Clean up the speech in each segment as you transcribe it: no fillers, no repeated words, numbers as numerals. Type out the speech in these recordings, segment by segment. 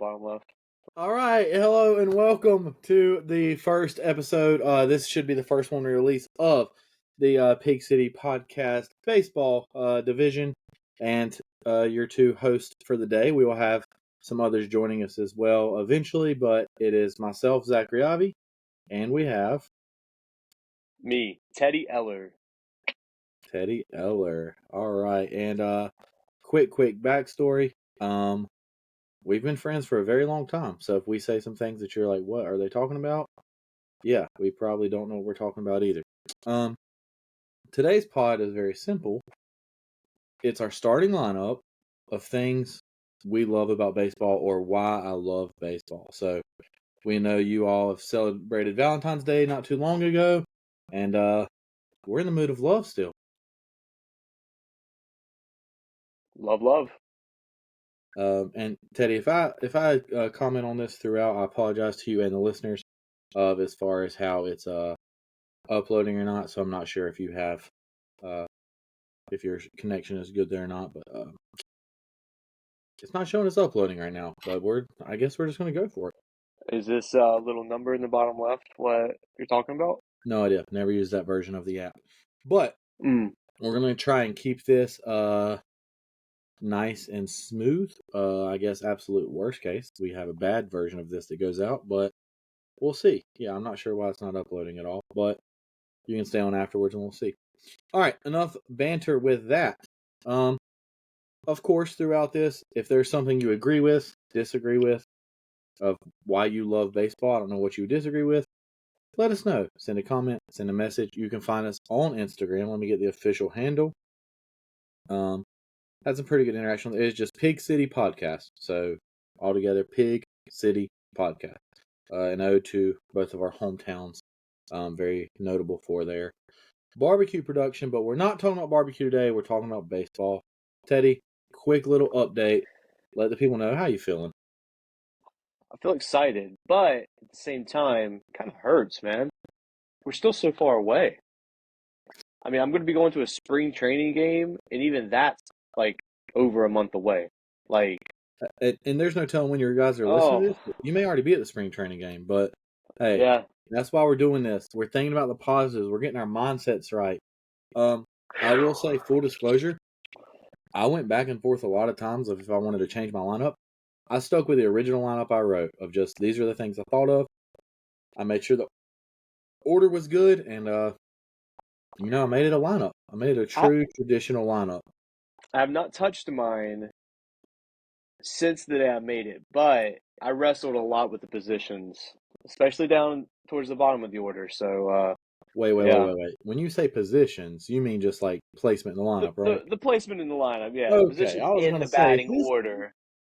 bottom left. All right, hello and welcome to the first episode. This should be the first one we release of the Pig City Podcast Baseball division, and your two hosts for the day. We will have some others joining us as well eventually, but it is myself, Zachary Avi, and we have Me, Teddy Eller. Teddy Eller. All right, and quick backstory. We've been friends for a very long time, so if we say some things that you're like, what are they talking about? Yeah, we probably don't know what we're talking about either. Today's pod is very simple. It's our starting lineup of things we love about baseball or why I love baseball. So we know you all have celebrated Valentine's Day not too long ago, and we're in the mood of love still. Love. And Teddy, if I comment on this throughout, I apologize to you and the listeners of as far as how it's uploading or not. So I'm not sure if you have if your connection is good there or not, but it's not showing us uploading right now. But I guess we're just gonna go for it. Is this little number in the bottom left what you're talking about? No idea. Never used that version of the app. But we're gonna try and keep this nice and smooth. I guess absolute worst case, we have a bad version of this that goes out, but we'll see. Yeah, I'm not sure why it's not uploading at all, but you can stay on afterwards and we'll see. All right, enough banter with that. Of course, throughout this, if there's something you agree with, disagree with, of why you love baseball, I don't know what you disagree with, let us know. Send a comment, send a message. You can find us on Instagram. Let me get the official handle. Had some pretty good interaction. It is just Pig City Podcast. So, altogether, Pig City Podcast. An ode to both of our hometowns. Very notable for their barbecue production. But we're not talking about barbecue today. We're talking about baseball. Teddy, quick little update. Let the people know how you feeling. I feel excited, but at the same time, it kind of hurts, man. We're still so far away. I mean, I'm going to be going to a spring training game, and even that's like over a month away. Like, and there's no telling when your guys are listening to this. You may already be at the spring training game, but hey, yeah, that's why we're doing this. We're thinking about the positives. We're getting our mindsets right. I will say, full disclosure, I went back and forth a lot of times of if I wanted to change my lineup. I stuck with the original lineup I wrote of just these are the things I thought of. I made sure the order was good, and I made it a lineup. I made it a true traditional lineup. I have not touched mine since the day I made it, but I wrestled a lot with the positions, especially down towards the bottom of the order. So, Wait. When you say positions, you mean just like placement in the lineup, right? The placement in the lineup, yeah. Okay, Positions I was in gonna the say batting order.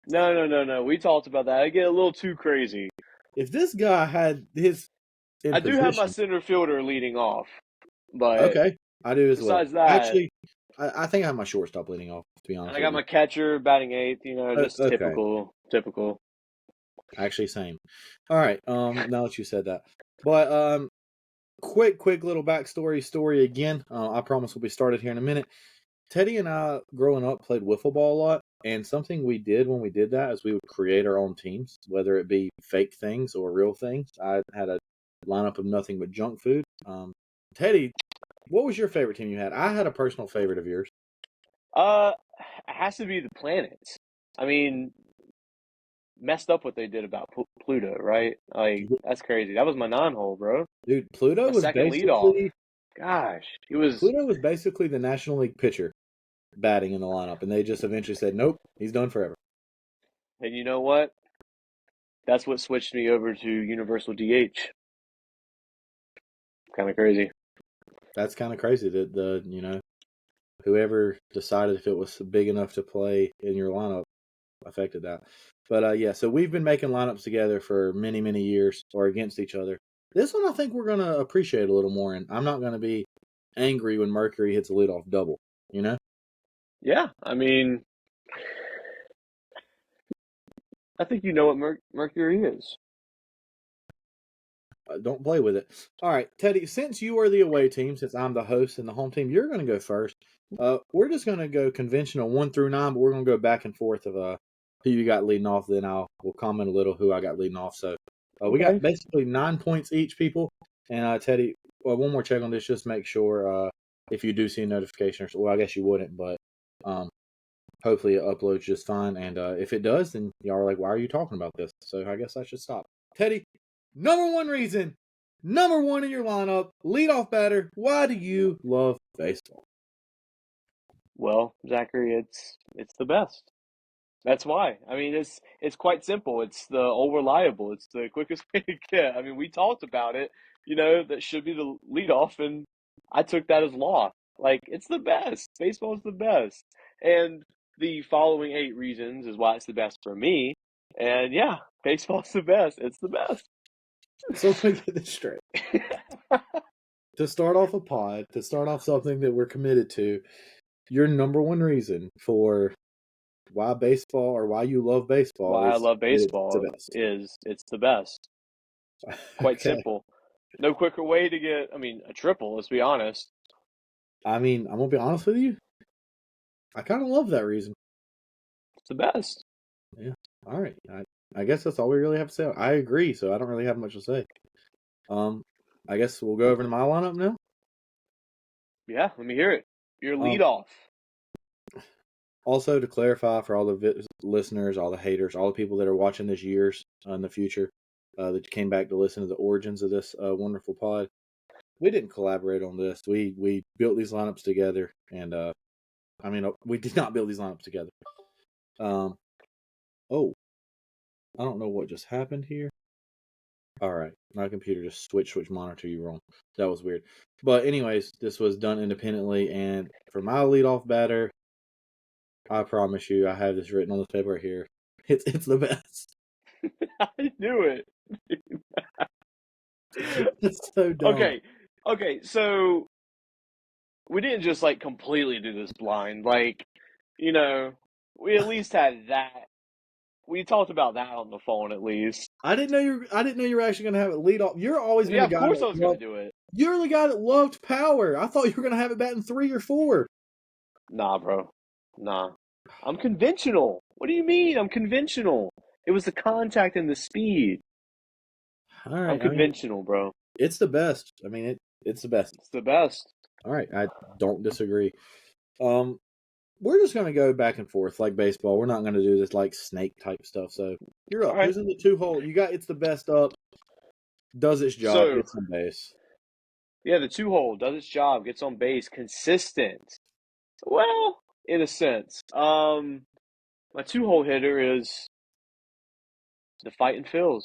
No. We talked about that. I get a little too crazy. If this guy had his I do have my center fielder leading off, but okay, I do as well. Besides that, actually, I think I have my shortstop leading off. To be honest, I got my catcher batting eighth. Just okay. typical. Actually, same. All right. Now that you said that, but quick little backstory story again. I promise we'll be started here in a minute. Teddy and I, growing up, played wiffle ball a lot, and something we did when we did that is we would create our own teams, whether it be fake things or real things. I had a lineup of nothing but junk food. Teddy, what was your favorite team you had? I had a personal favorite of yours. It has to be the planets. I mean, messed up what they did about Pluto, right? Like, that's crazy. That was my 9-hole, bro. Dude, Pluto was second basically leadoff. Gosh, Pluto was basically the National League pitcher batting in the lineup, and they just eventually said, nope, he's done forever. And you know what? That's what switched me over to Universal DH. Kind of crazy. That's kind of crazy that whoever decided if it was big enough to play in your lineup affected that. But yeah, so we've been making lineups together for many, many years or against each other. This one I think we're going to appreciate a little more, and I'm not going to be angry when Mercury hits a leadoff double, Yeah, I mean, I think you know what Mercury is. Don't play with it. All right, Teddy, since you are the away team, since I'm the host and the home team, you're going to go first. We're just going to go conventional 1 through 9, but we're going to go back and forth of who you got leading off, then we'll comment a little who I got leading off. So we got Okay. basically 9 points each, people. And Teddy, well, one more check on this, just make sure if you do see a notification, well, I guess you wouldn't, but hopefully it uploads just fine. And if it does, then y'all are like, why are you talking about this? So I guess I should stop. Teddy, number one reason, number one in your lineup, leadoff batter. Why do you love baseball? Well, Zachary, it's the best. That's why. I mean, it's quite simple. It's the old reliable. It's the quickest way to get. I mean, we talked about it. That should be the leadoff, and I took that as law. Like, it's the best. Baseball is the best, and the following 8 reasons is why it's the best for me. And yeah, baseball's the best. It's the best. So let me get this straight. To start off a pod, to start off something that we're committed to, your number one reason for why baseball or why you love baseball Why I is love it's the baseball best. is it's the best. Quite Okay. simple. No quicker way to get, I mean, a triple, let's be honest. I mean, I'm going to be honest with you. I kind of love that reason. It's the best. Yeah. All right. I guess that's all we really have to say. I agree, so I don't really have much to say. I guess we'll go over to my lineup now. Yeah, let me hear it. Your Um, lead off. Also, to clarify for all the listeners, all the haters, all the people that are watching this years in the future that came back to listen to the origins of this wonderful pod, we didn't collaborate on this. We built these lineups together, and we did not build these lineups together. Oh, I don't know what just happened here. All right, my computer just switch monitor you wrong. That was weird. But anyways, this was done independently, and for my leadoff batter, I promise you, I have this written on this paper right here. It's the best. I knew it. It's so dumb. Okay, so we didn't just like completely do this blind. Like, we at least had that. We talked about that on the phone at least. I didn't know you were actually gonna have it lead off. You're always been Yeah, the of guy course that I was gonna loved. do it. You're the guy that loved power. I thought you were gonna have it batting 3 or 4. Nah, bro. Nah. I'm conventional. What do you mean? I'm conventional. It was the contact and the speed. All I'm right. I mean, conventional, bro. it's the best. I mean, it's the best. It's the best. All right. I don't disagree. Um, we're just gonna go back and forth like baseball. We're not gonna do this like snake type stuff. So you're All up. right. Who's in the 2 hole? You got it's the best up. Does its job. So, Gets on base. yeah, the 2 hole does its job, gets on base, consistent. Well, in a sense. My 2 hole hitter is the fighting Phils.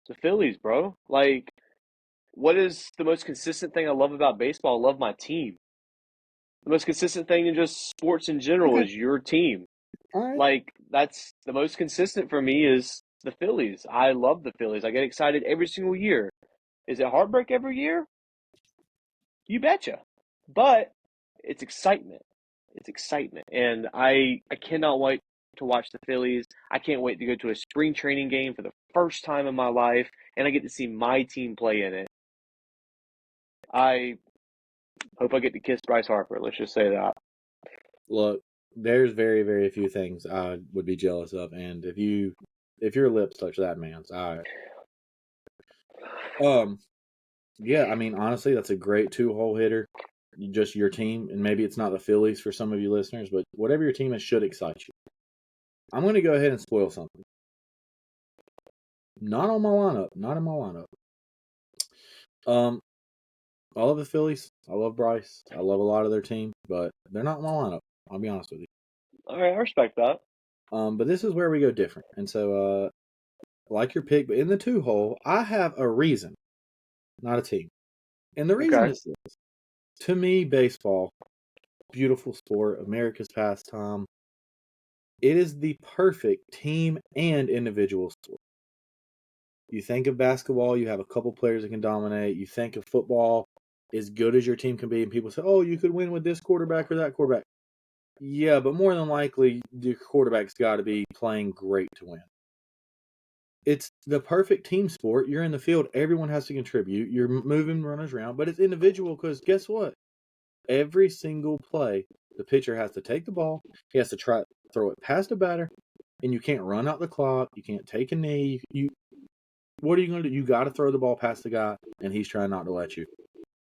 The Phillies, bro. Like, what is the most consistent thing I love about baseball? I love my team. The most consistent thing in just sports in general Okay. is your team. All right. Like, that's the most consistent for me is the Phillies. I love the Phillies. I get excited every single year. Is it heartbreak every year? You betcha. But it's excitement. It's excitement. And I cannot wait to watch the Phillies. I can't wait to go to a spring training game for the first time in my life, and I get to see my team play in it. I hope I get to kiss Bryce Harper. Let's just say that. Look, there's very, very few things I would be jealous of, and if your lips touch that man's, yeah, I mean, honestly, that's a great 2 hole hitter. Just your team, and maybe it's not the Phillies for some of you listeners, but whatever your team is should excite you. I'm going to go ahead and spoil something. Not on my lineup. Not in my lineup. I love the Phillies. I love Bryce. I love a lot of their team, but they're not in my lineup. I'll be honest with you. All right, I respect that. But this is where we go different, and so like your pick, but in the 2 hole, I have a reason, not a team, and the reason Okay. is this: to me, baseball, beautiful sport, America's pastime. It is the perfect team and individual sport. You think of basketball, you have a couple players that can dominate. You think of football, as good as your team can be, and people say, "Oh, you could win with this quarterback or that quarterback." Yeah, but more than likely, the quarterback's got to be playing great to win. It's the perfect team sport. You're in the field, everyone has to contribute. You're moving runners around, but it's individual because guess what? Every single play, the pitcher has to take the ball. He has to try. throw it past a batter, and you can't run out the clock. You can't take a knee. What are you going to do? You got to throw the ball past the guy, and he's trying not to let you.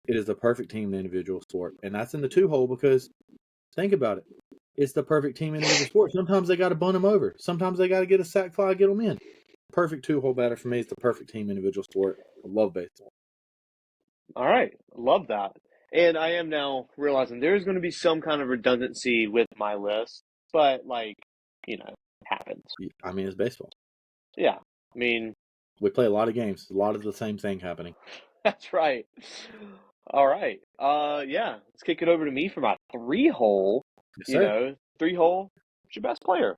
It is the perfect team individual sport, and that's in the 2-hole because think about it. It's the perfect team individual sport. Sometimes they got to bunt them over. Sometimes they got to get a sac fly, get them in. Perfect 2-hole batter for me is the perfect team individual sport. I love baseball. All right. Love that. And I am now realizing there's going to be some kind of redundancy with my list, but it happens. I mean, it's baseball. Yeah. I mean, We play a lot of games. A lot of the same thing happening. that's right. All right. Yeah. Let's kick it over to me for my 3-hole. Yes, sir. 3-hole. It's your best player.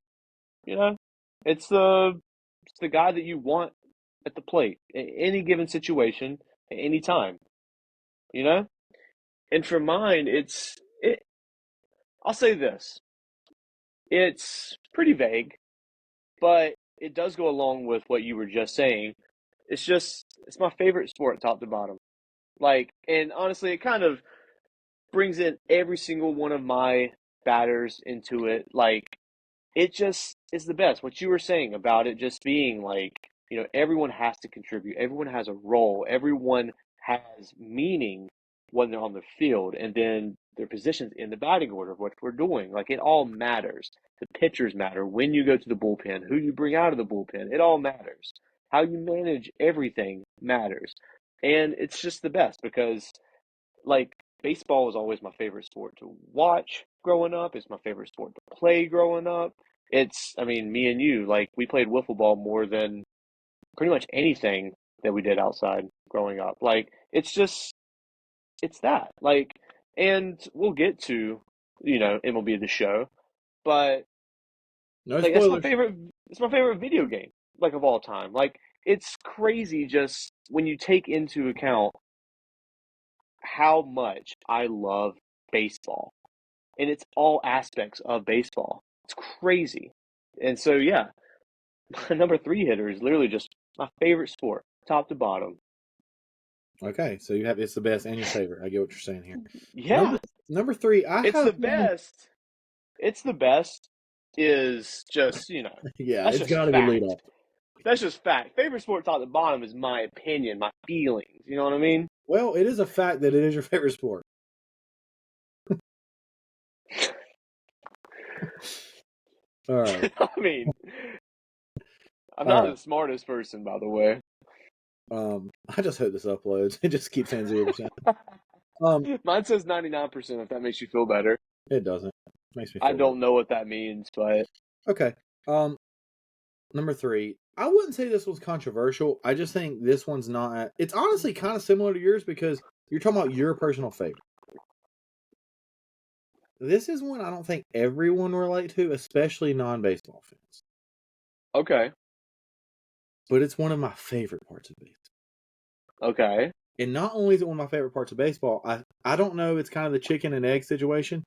It's the guy that you want at the plate in any given situation at any time. And for mine, I'll say this. It's pretty vague, but it does go along with what you were just saying. It's my favorite sport top to bottom. And honestly, it kind of brings in every single one of my batters into it. It just is the best. What you were saying about it just being everyone has to contribute. Everyone has a role. Everyone has meaning when they're on the field, and then their positions in the batting order of what we're doing. It all matters. The pitchers matter. When you go to the bullpen, who you bring out of the bullpen, it all matters. How you manage everything matters. And it's just the best because baseball was always my favorite sport to watch growing up. It's my favorite sport to play growing up. Me and you, we played wiffle ball more than pretty much anything that we did outside growing up. It's that. And we'll get to, MLB The Show, but No that's my spoilers. favorite. It's my favorite video game, of all time. It's crazy just when you take into account how much I love baseball, and it's all aspects of baseball. It's crazy. And so, yeah, my number 3 hitter is literally just my favorite sport, top to bottom. Okay, so it's the best and your favorite. I get what you're saying here. Yeah, Number 3, I it's have the one. best. It's the best is just, Yeah, that's it's just got to be lead fact. off. That's just fact. Favorite sport top to bottom is my opinion, my feelings. You know what I mean? Well, it is a fact that it is your favorite sport. All right. I mean, I'm All not right. the smartest person, by the way. I just hope this uploads. It just keeps saying 0%. Mine says 99%, if that makes you feel better. It doesn't. Makes me I feel good. don't know what that means, but Okay. Number 3. I wouldn't say this was controversial. I just think this one's not. It's honestly kind of similar to yours because you're talking about your personal favorite. This is one I don't think everyone relate to, especially non-baseball fans. okay. But it's one of my favorite parts of baseball. Okay. And not only is it one of my favorite parts of baseball, I don't know. It's kind of the chicken and egg situation.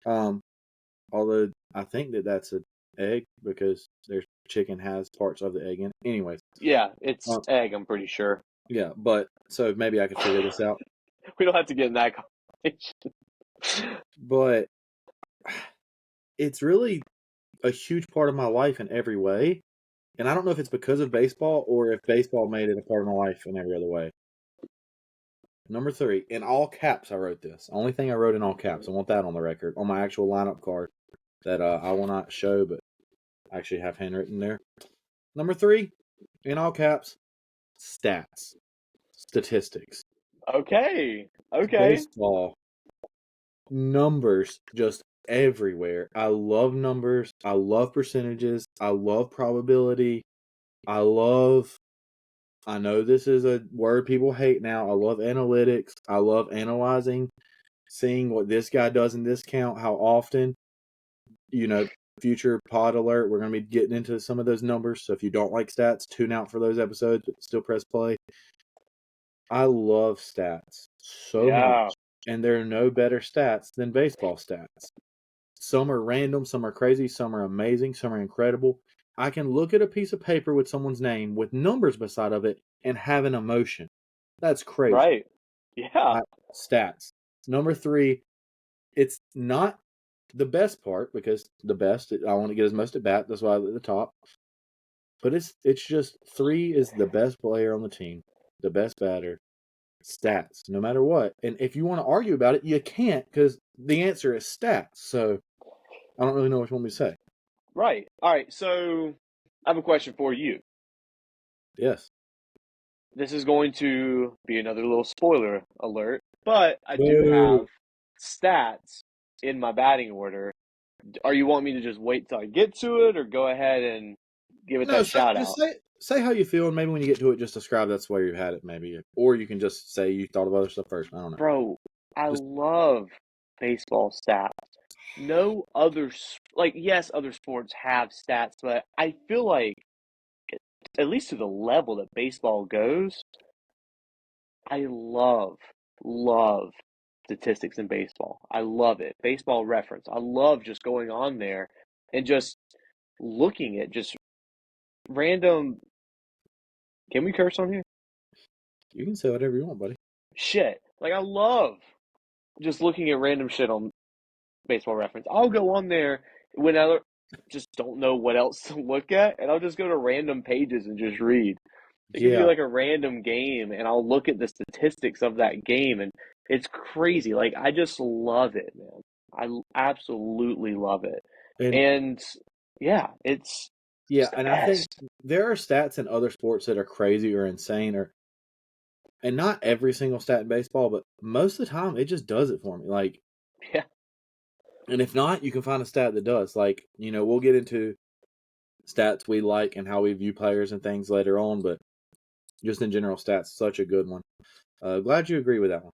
Although I think that's an egg because their chicken has parts of the egg in it. Anyways. Yeah, it's egg, I'm pretty sure. Yeah, but so maybe I could figure this out. We don't have to get in that conversation. But it's really a huge part of my life in every way. And I don't know if it's because of baseball or if baseball made it a part of my life in every other way. Number 3, in all caps, I wrote this. Only thing I wrote in all caps. I want that on the record, on my actual lineup card that I will not show, but I actually have handwritten there. Number 3, in all caps, stats, statistics. Okay. Baseball, numbers just everywhere. I love numbers. I love percentages. I love probability. I know this is a word people hate now. I love analytics. I love analyzing, seeing what this guy does in this count, how often. Future pod alert, we're going to be getting into some of those numbers. So if you don't like stats, tune out for those episodes, but still press play. I love stats so Yeah. much. And there are no better stats than baseball stats. Some are random, some are crazy, some are amazing, some are incredible. I can look at a piece of paper with someone's name with numbers beside of it and have an emotion. That's crazy. Right. Yeah. Stats. Number 3, it's not the best part, because the best, I want to get as most at bat. That's why I'm at the top. But it's just 3 is the best player on the team, the best batter, stats, no matter what. And if you want to argue about it, you can't because the answer is stats. So I don't really know what you want me to say. Right. All right. So I have a question for you. Yes. This is going to be another little spoiler alert, but I do Boo. have stats in my batting order. Are you want me to just wait till I get to it, or go ahead and give it No, that shout just out? say how you feel, and maybe when you get to it, just describe that's where you had it, maybe, or you can just say you thought of other stuff first. I don't know. Bro, I Just love baseball stats. No other, like, yes, other sports have stats, but I feel like, at least to the level that baseball goes, I love statistics in baseball. I love it. Baseball reference. I love just going on there and just looking at just random. Can we curse on here? you can say whatever you want, buddy. Shit. Like, I love just looking at random shit on baseball reference. I'll go on there when I just don't know what else to look at, and I'll just go to random pages and just read. It could be Yeah, like a random game, and I'll look at the statistics of that game, and it's crazy. Like, I just love it, man. I absolutely love it. and And yeah, it's yeah, the and I think best. there are stats in other sports that are crazy or insane, or and not every single stat in baseball, but most of the time it just does it for me. Like, Yeah, and if not, you can find a stat that does. Like, we'll get into stats we like and how we view players and things later on, but just in general, stats such a good one. Glad you agree with that one.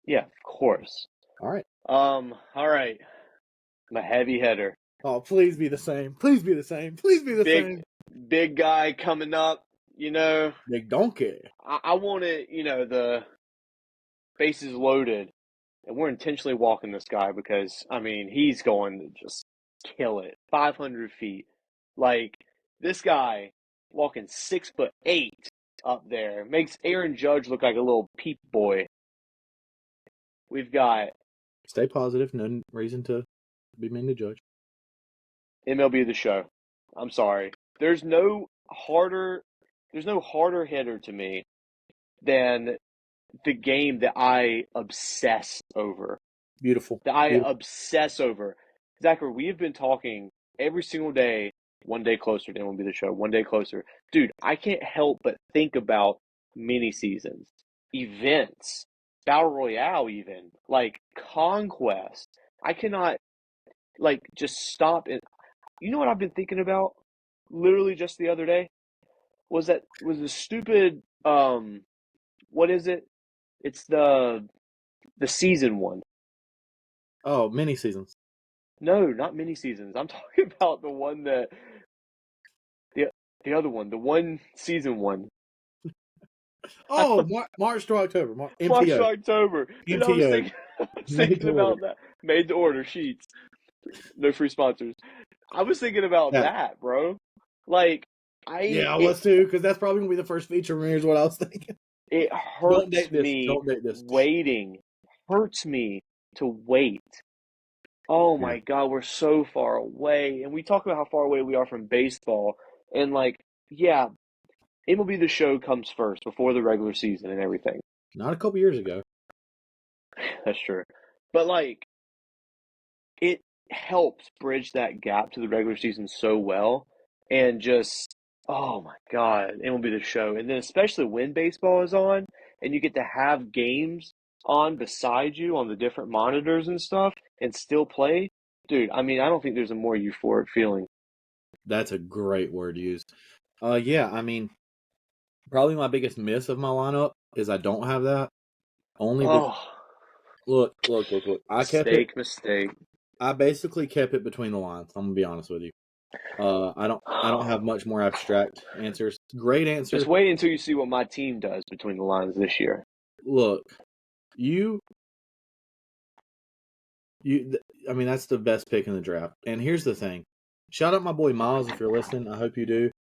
yeah, of course. All right. All right. My heavy hitter. Oh, please be the same. Please be the same. Please be the Big same. big guy coming up, you know. Big donkey. I want it, the bases loaded, and we're intentionally walking this guy because I mean he's going to just kill it. 500 feet, like this guy walking 6'8" up there makes Aaron Judge look like a little peep boy. We've got Stay positive. No reason to be mean to judge. MLB The Show. I'm sorry. There's no harder hitter to me than the game that I obsess over. Beautiful. That I Beautiful. obsess over. Zachary, we have been talking every single day, one day closer to MLB The Show, one day closer. Dude, I can't help but think about mini seasons, events, Battle Royale, even, like Conquest. I cannot, like, just stop it. You know what I've been thinking about? Literally just the other day? Was the stupid, what is it? It's the season one. Oh, mini seasons. No, not mini seasons. I'm talking about the one that the the other one, the one season one. Oh, March to October. March to MTO. October. Dude, I was MTO. thinking I was Made thinking to order. about that. Made to order sheets. No free sponsors. I was thinking about Yeah. that, bro. Like I Yeah, I it was too, because that's probably gonna be the first feature premiere. Is what I was thinking. it Don't hurts date this. me Don't date this. waiting. Hurts me to wait. Oh Yeah. my God, we're so far away. And we talk about how far away we are from baseball. And like, yeah, MLB The Show comes first before the regular season and everything. Not a couple years ago. That's true. But like, it helps bridge that gap to the regular season so well. And just, oh my God, MLB The Show. And then especially when baseball is on and you get to have games on beside you on the different monitors and stuff and still play. Dude, I mean, I don't think there's a more euphoric feeling. That's a great word used. Yeah, I mean, probably my biggest miss of my lineup is I don't have that. Only because Oh, look. mistake, mistake. I basically kept it between the lines. I'm gonna be honest with you. I don't have much more abstract answers. Great answer. Just wait until you see what my team does between the lines this year. Look, you I mean, that's the best pick in the draft. And here's the thing. Shout out my boy Miles if you're listening. I hope you do.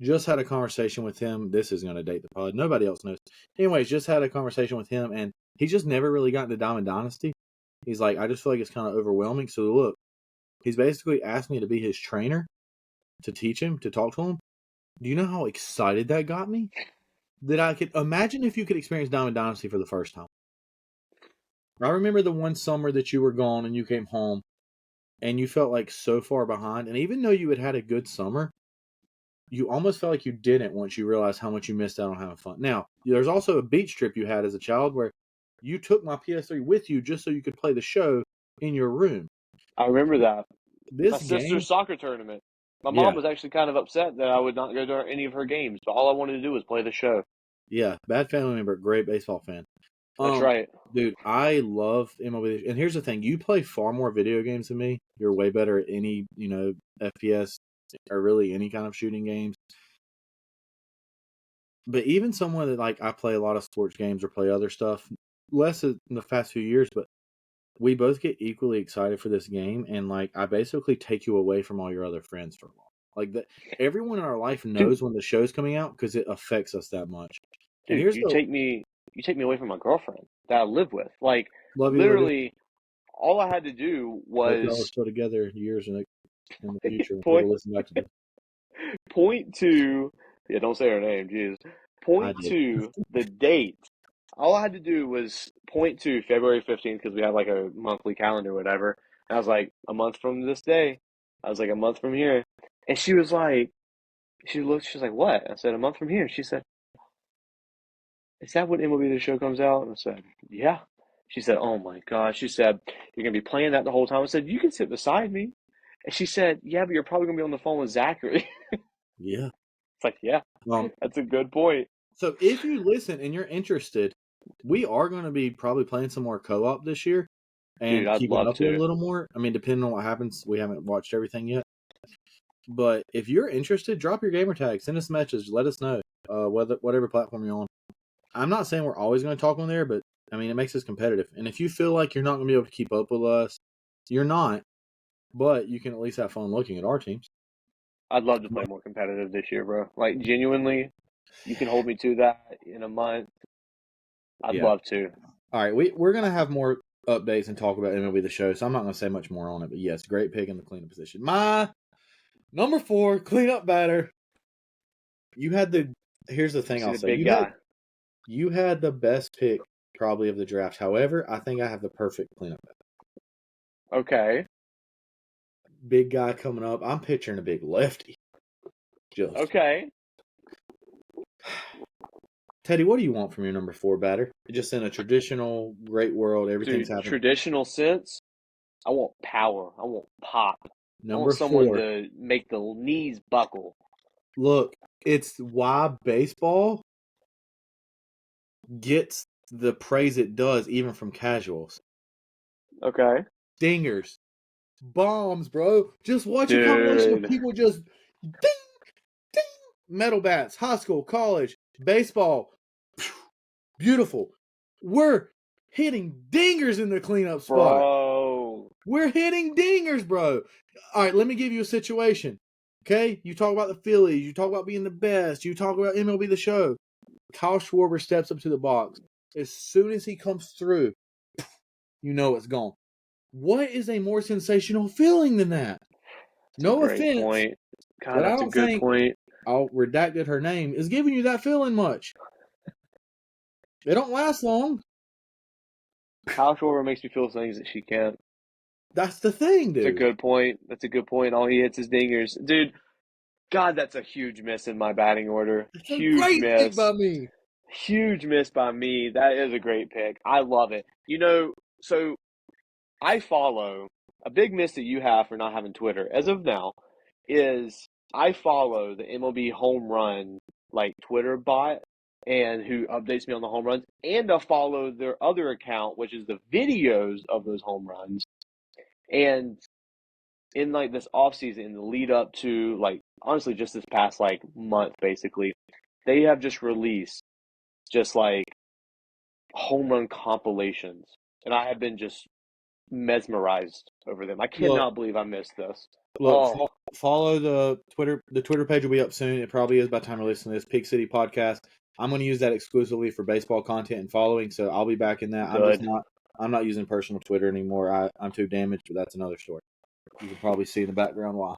Just had a conversation with him. This is going to date the pod. Nobody else knows. Anyways, just had a conversation with him, and he just never really got into Diamond Dynasty. He's like, I just feel like it's kind of overwhelming. So look, He's basically asked me to be his trainer, to teach him, to talk to him. Do you know how excited that got me? That I could imagine if you could experience Diamond Dynasty for the first time. I remember the one summer that you were gone and you came home and you felt like so far behind. And even though you had a good summer, you almost felt like you didn't once you realized how much you missed out on having fun. Now, there's also a beach trip you had as a child where you took my PS3 with you just so you could play the show in your room. I remember that. My This game, sister's soccer tournament. My yeah, mom was actually kind of upset that I would not go to any of her games, but all I wanted to do was play the show. yeah, bad family member, great baseball fan. That's right. Dude, I love MLB. And here's the thing: you play far more video games than me. You're way better at any, FPS or really any kind of shooting games. But even someone that I play a lot of sports games or play other stuff, less in the past few years, but we both get equally excited for this game, and I basically take you away from all your other friends for a while. Everyone in our life knows Dude, when the show's coming out because it affects us that much. And dude, here's the you take me away from my girlfriend that I live with. Like love you, Lydia. literally all I had to do Hope y'all are was still together years in the future when point people listen back to this. point to yeah, don't say her name, jeez. I Point did. to the date. All I had to do was point to February 15th because we have like a monthly calendar or whatever. And I was like, a month from this day. I was like, a month from here. And she was like, she was like, what? I said, a month from here. She said, is that when MLB The Show comes out? And I said, yeah. She said, oh my gosh. She said, you're going to be playing that the whole time. I said, you can sit beside me. And she said, yeah, but you're probably going to be on the phone with Zachary. Yeah. It's like, yeah, Um. that's a good point. So if you listen and you're interested, we are going to be probably playing some more co-op this year Dude, and I'd keeping love up with it a to. little more. I mean, depending on what happens, we haven't watched everything yet. But if you're interested, drop your gamer tag, send us a message, let us know whatever platform you're on. I'm not saying we're always going to talk on there, but I mean, it makes us competitive. And if you feel like you're not going to be able to keep up with us, you're not, but you can at least have fun looking at our teams. I'd love to play more competitive this year, bro. Like, genuinely, you can hold me to that in a month. I'd Yeah. love to. All right, we're going to have more updates and talk about MLB The Show, so I'm not going to say much more on it. But yes, great pick in the cleanup position. My number 4 cleanup batter. Here's the thing See I'll the say. big guy. You had the best pick probably of the draft. However, I think I have the perfect cleanup batter. Okay. Big guy coming up. I'm picturing a big lefty. Just Okay. Teddy, what do you want from your number 4 batter? Just in a traditional great world, everything's Dude, happening. traditional sense, I want power. I want pop. I want Number someone 4. to make the knees buckle. Look, it's why baseball gets the praise it does, even from casuals. Okay. Dingers, bombs, bro. Just watch a compilation of Dude. people just ding, ding. Metal bats, high school, college, baseball. Beautiful. We're hitting dingers in the cleanup spot. Bro. We're hitting dingers, bro. All right, let me give you a situation. Okay? You talk about the Phillies. You talk about being the best. You talk about MLB The Show. Kyle Schwarber steps up to the box. As soon as he comes through, you know it's gone. What is a more sensational feeling than that? That's a No great offense, point. God, but I that's a don't good think point. I'll redacted her name is giving you that feeling much. It don't last long. Kyle Schwarber makes me feel things that she can't. That's the thing, That's a dude. good point. That's a good point. All he hits is dingers. Dude, God, that's a huge miss in my batting order. It's a Huge great pick miss. by me. Huge miss by me. That is a great pick. I love it. So I follow a big miss that you have for not having Twitter as of now is I follow the MLB home run like Twitter bot and who updates me on the home runs, and I follow their other account, which is the videos of those home runs. And in like this off season, in the lead up to like honestly just this past like month, basically, they have just released just like home run compilations, and I have been just mesmerized over them. I Look, cannot believe I missed this. look, Oh, follow the Twitter. The Twitter page will be up soon. It probably is by the time you're listening to this. Peak City Podcast. I'm going to use that exclusively for baseball content and following, so I'll be back in that. good. I'm not using personal Twitter anymore. I'm too damaged, but that's another story. You can probably see in the background why.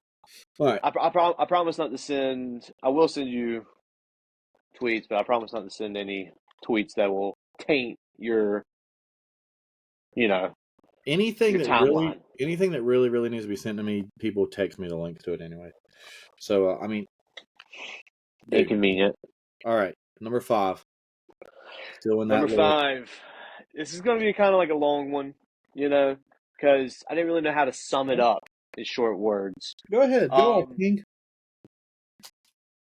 All right. I promise not to send. I will send you tweets, but I promise not to send any tweets that will taint you know, Anything your that really, timeline. anything that really, really needs to be sent to me, people text me the link to it anyway. So, I mean, dude. Inconvenient. All right, number 5, still in Number that list. 5. This is going to be kind of like a long one, because I didn't really know how to sum it Huh? up in short words. Go ahead, go off, Um, King.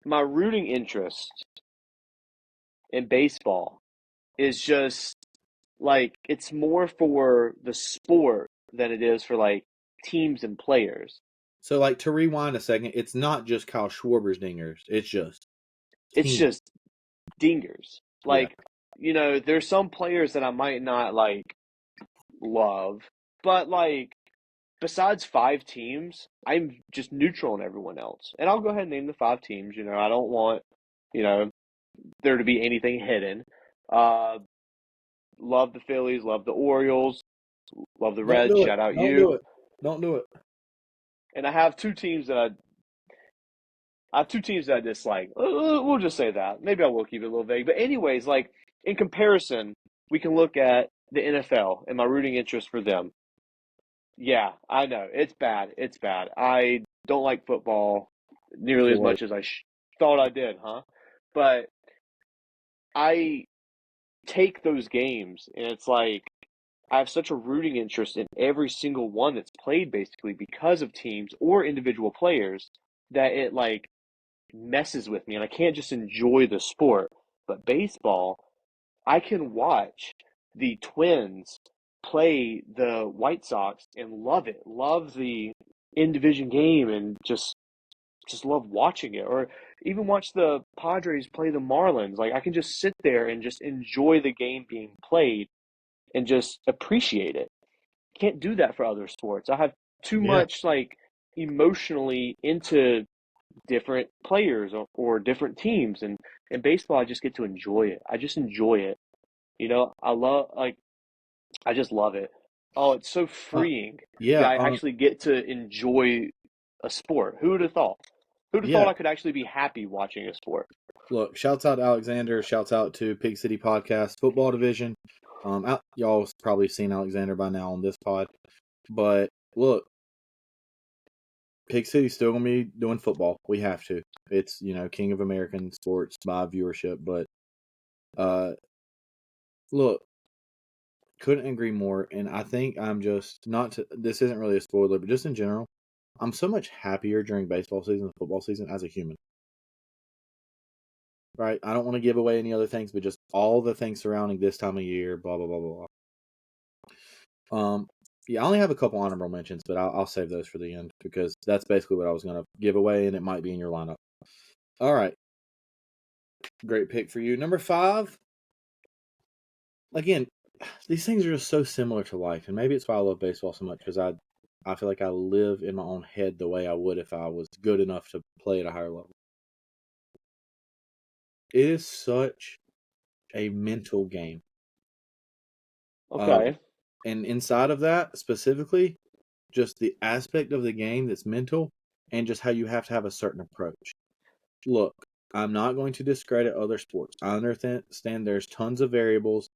my rooting interest in baseball is just like it's more for the sport than it is for like teams and players. So, like, to rewind a second, it's not just Kyle Schwarber's dingers. It's just It's team. just dingers. Yeah. Like, there's some players that I might not like love, but like besides 5 teams, I'm just neutral on everyone else. And I'll go ahead and name the 5 teams. I don't want, you know, there to be anything hidden. Uh, love the Phillies, love the Orioles, love the Don't Reds. do it. Shout out Don't you. do it. Don't do it. And I have two teams that I dislike. We'll just say that. Maybe I will keep it a little vague. But anyways, like in comparison, we can look at the NFL and my rooting interest for them. Yeah, I know. It's bad. It's bad. I don't like football It's nearly the as worst. much as I thought I did, huh? But I take those games, and it's like I have such a rooting interest in every single one that's played basically because of teams or individual players that it like messes with me, and I can't just enjoy the sport. But baseball, I can watch the Twins play the White Sox and love it. Love the in division game and just love watching it. Or even watch the Padres play the Marlins. Like I can just sit there and just enjoy the game being played and just appreciate it. Can't do that for other sports. I have too Yeah. much like emotionally into different players or different teams, and in baseball I just get to enjoy it. I just enjoy it. I love like I just love it. Oh, it's so Uh, freeing that yeah. I actually get to enjoy a sport. Who would have thought? Who'd have thought Yeah. I could actually be happy watching a sport? Look, shouts out to Alexander. Shouts out to Pig City Podcast Football Division. Y'all probably seen Alexander by now on this pod. But look, Pig City's still gonna be doing football. We have to. It's king of American sports by viewership. But uh, look, couldn't agree more. And I think I'm just not to. This isn't really a spoiler, but just in general, I'm so much happier during baseball season and football season as a human. Right? I don't want to give away any other things, but just all the things surrounding this time of year. Blah blah blah blah blah. Yeah, I only have a couple honorable mentions, but I'll save those for the end because that's basically what I was going to give away, and it might be in your lineup. All right. Great pick for you. Number 5. Again, these things are just so similar to life, and maybe it's why I love baseball so much because I feel like I live in my own head the way I would if I was good enough to play at a higher level. It is such a mental game. Okay. And inside of that, specifically, just the aspect of the game that's mental and just how you have to have a certain approach. Look, I'm not going to discredit other sports. I understand there's tons of variables.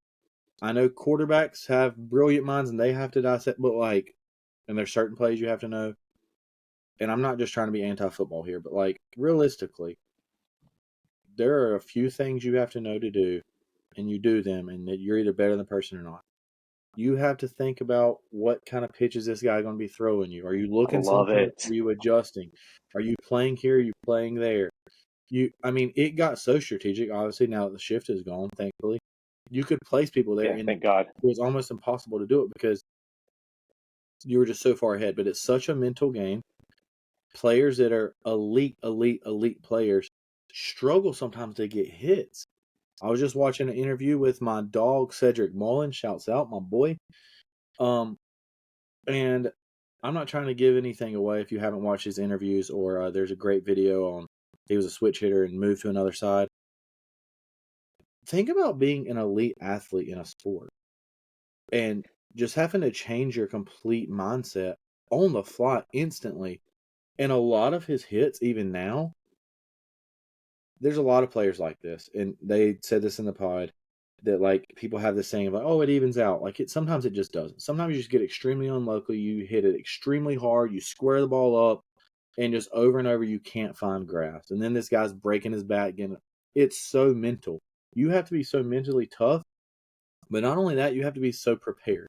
I know quarterbacks have brilliant minds and they have to dissect, and there's certain plays you have to know. And I'm not just trying to be anti-football here, but realistically, there are a few things you have to know to do, and you do them, and that you're either better than the person or not. You have to think about what kind of pitch is this guy going to be throwing you. Are you I looking love somewhere? it. Are you adjusting? Are you playing here? Are you playing there? I mean, it got so strategic. Obviously, now that the shift is gone, thankfully, you could place people there, Yeah, and it thank God. was almost impossible to do it because you were just so far ahead. But it's such a mental game. Players that are elite players struggle sometimes to get hits. I was just watching an interview with my dog Cedric Mullen. Shouts out, my boy. And I'm not trying to give anything away if you haven't watched his interviews or there's a great video on he was a switch hitter and moved to another side. Think about being an elite athlete in a sport and just having to change your complete mindset on the fly instantly. And a lot of his hits, even now, there's a lot of players like this, and they said this in the pod that like people have this saying of like, oh, it evens out. Like sometimes it just doesn't. Sometimes you just get extremely unlucky. You hit it extremely hard. You square the ball up, and just over and over you can't find grass. And then this guy's breaking his back again. It's so mental. You have to be so mentally tough, but not only that, you have to be so prepared.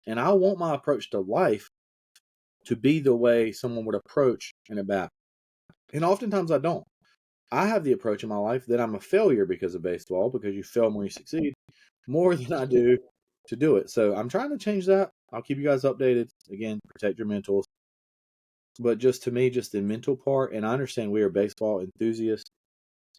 And I want my approach to life to be the way someone would approach in a battle. And oftentimes I don't. I have the approach in my life that I'm a failure because of baseball, because you fail more you succeed, more than I to do it. So I'm trying to change that. I'll keep you guys updated. Again, protect your mentals. But just to me, just the mental part, and I understand we are baseball enthusiasts,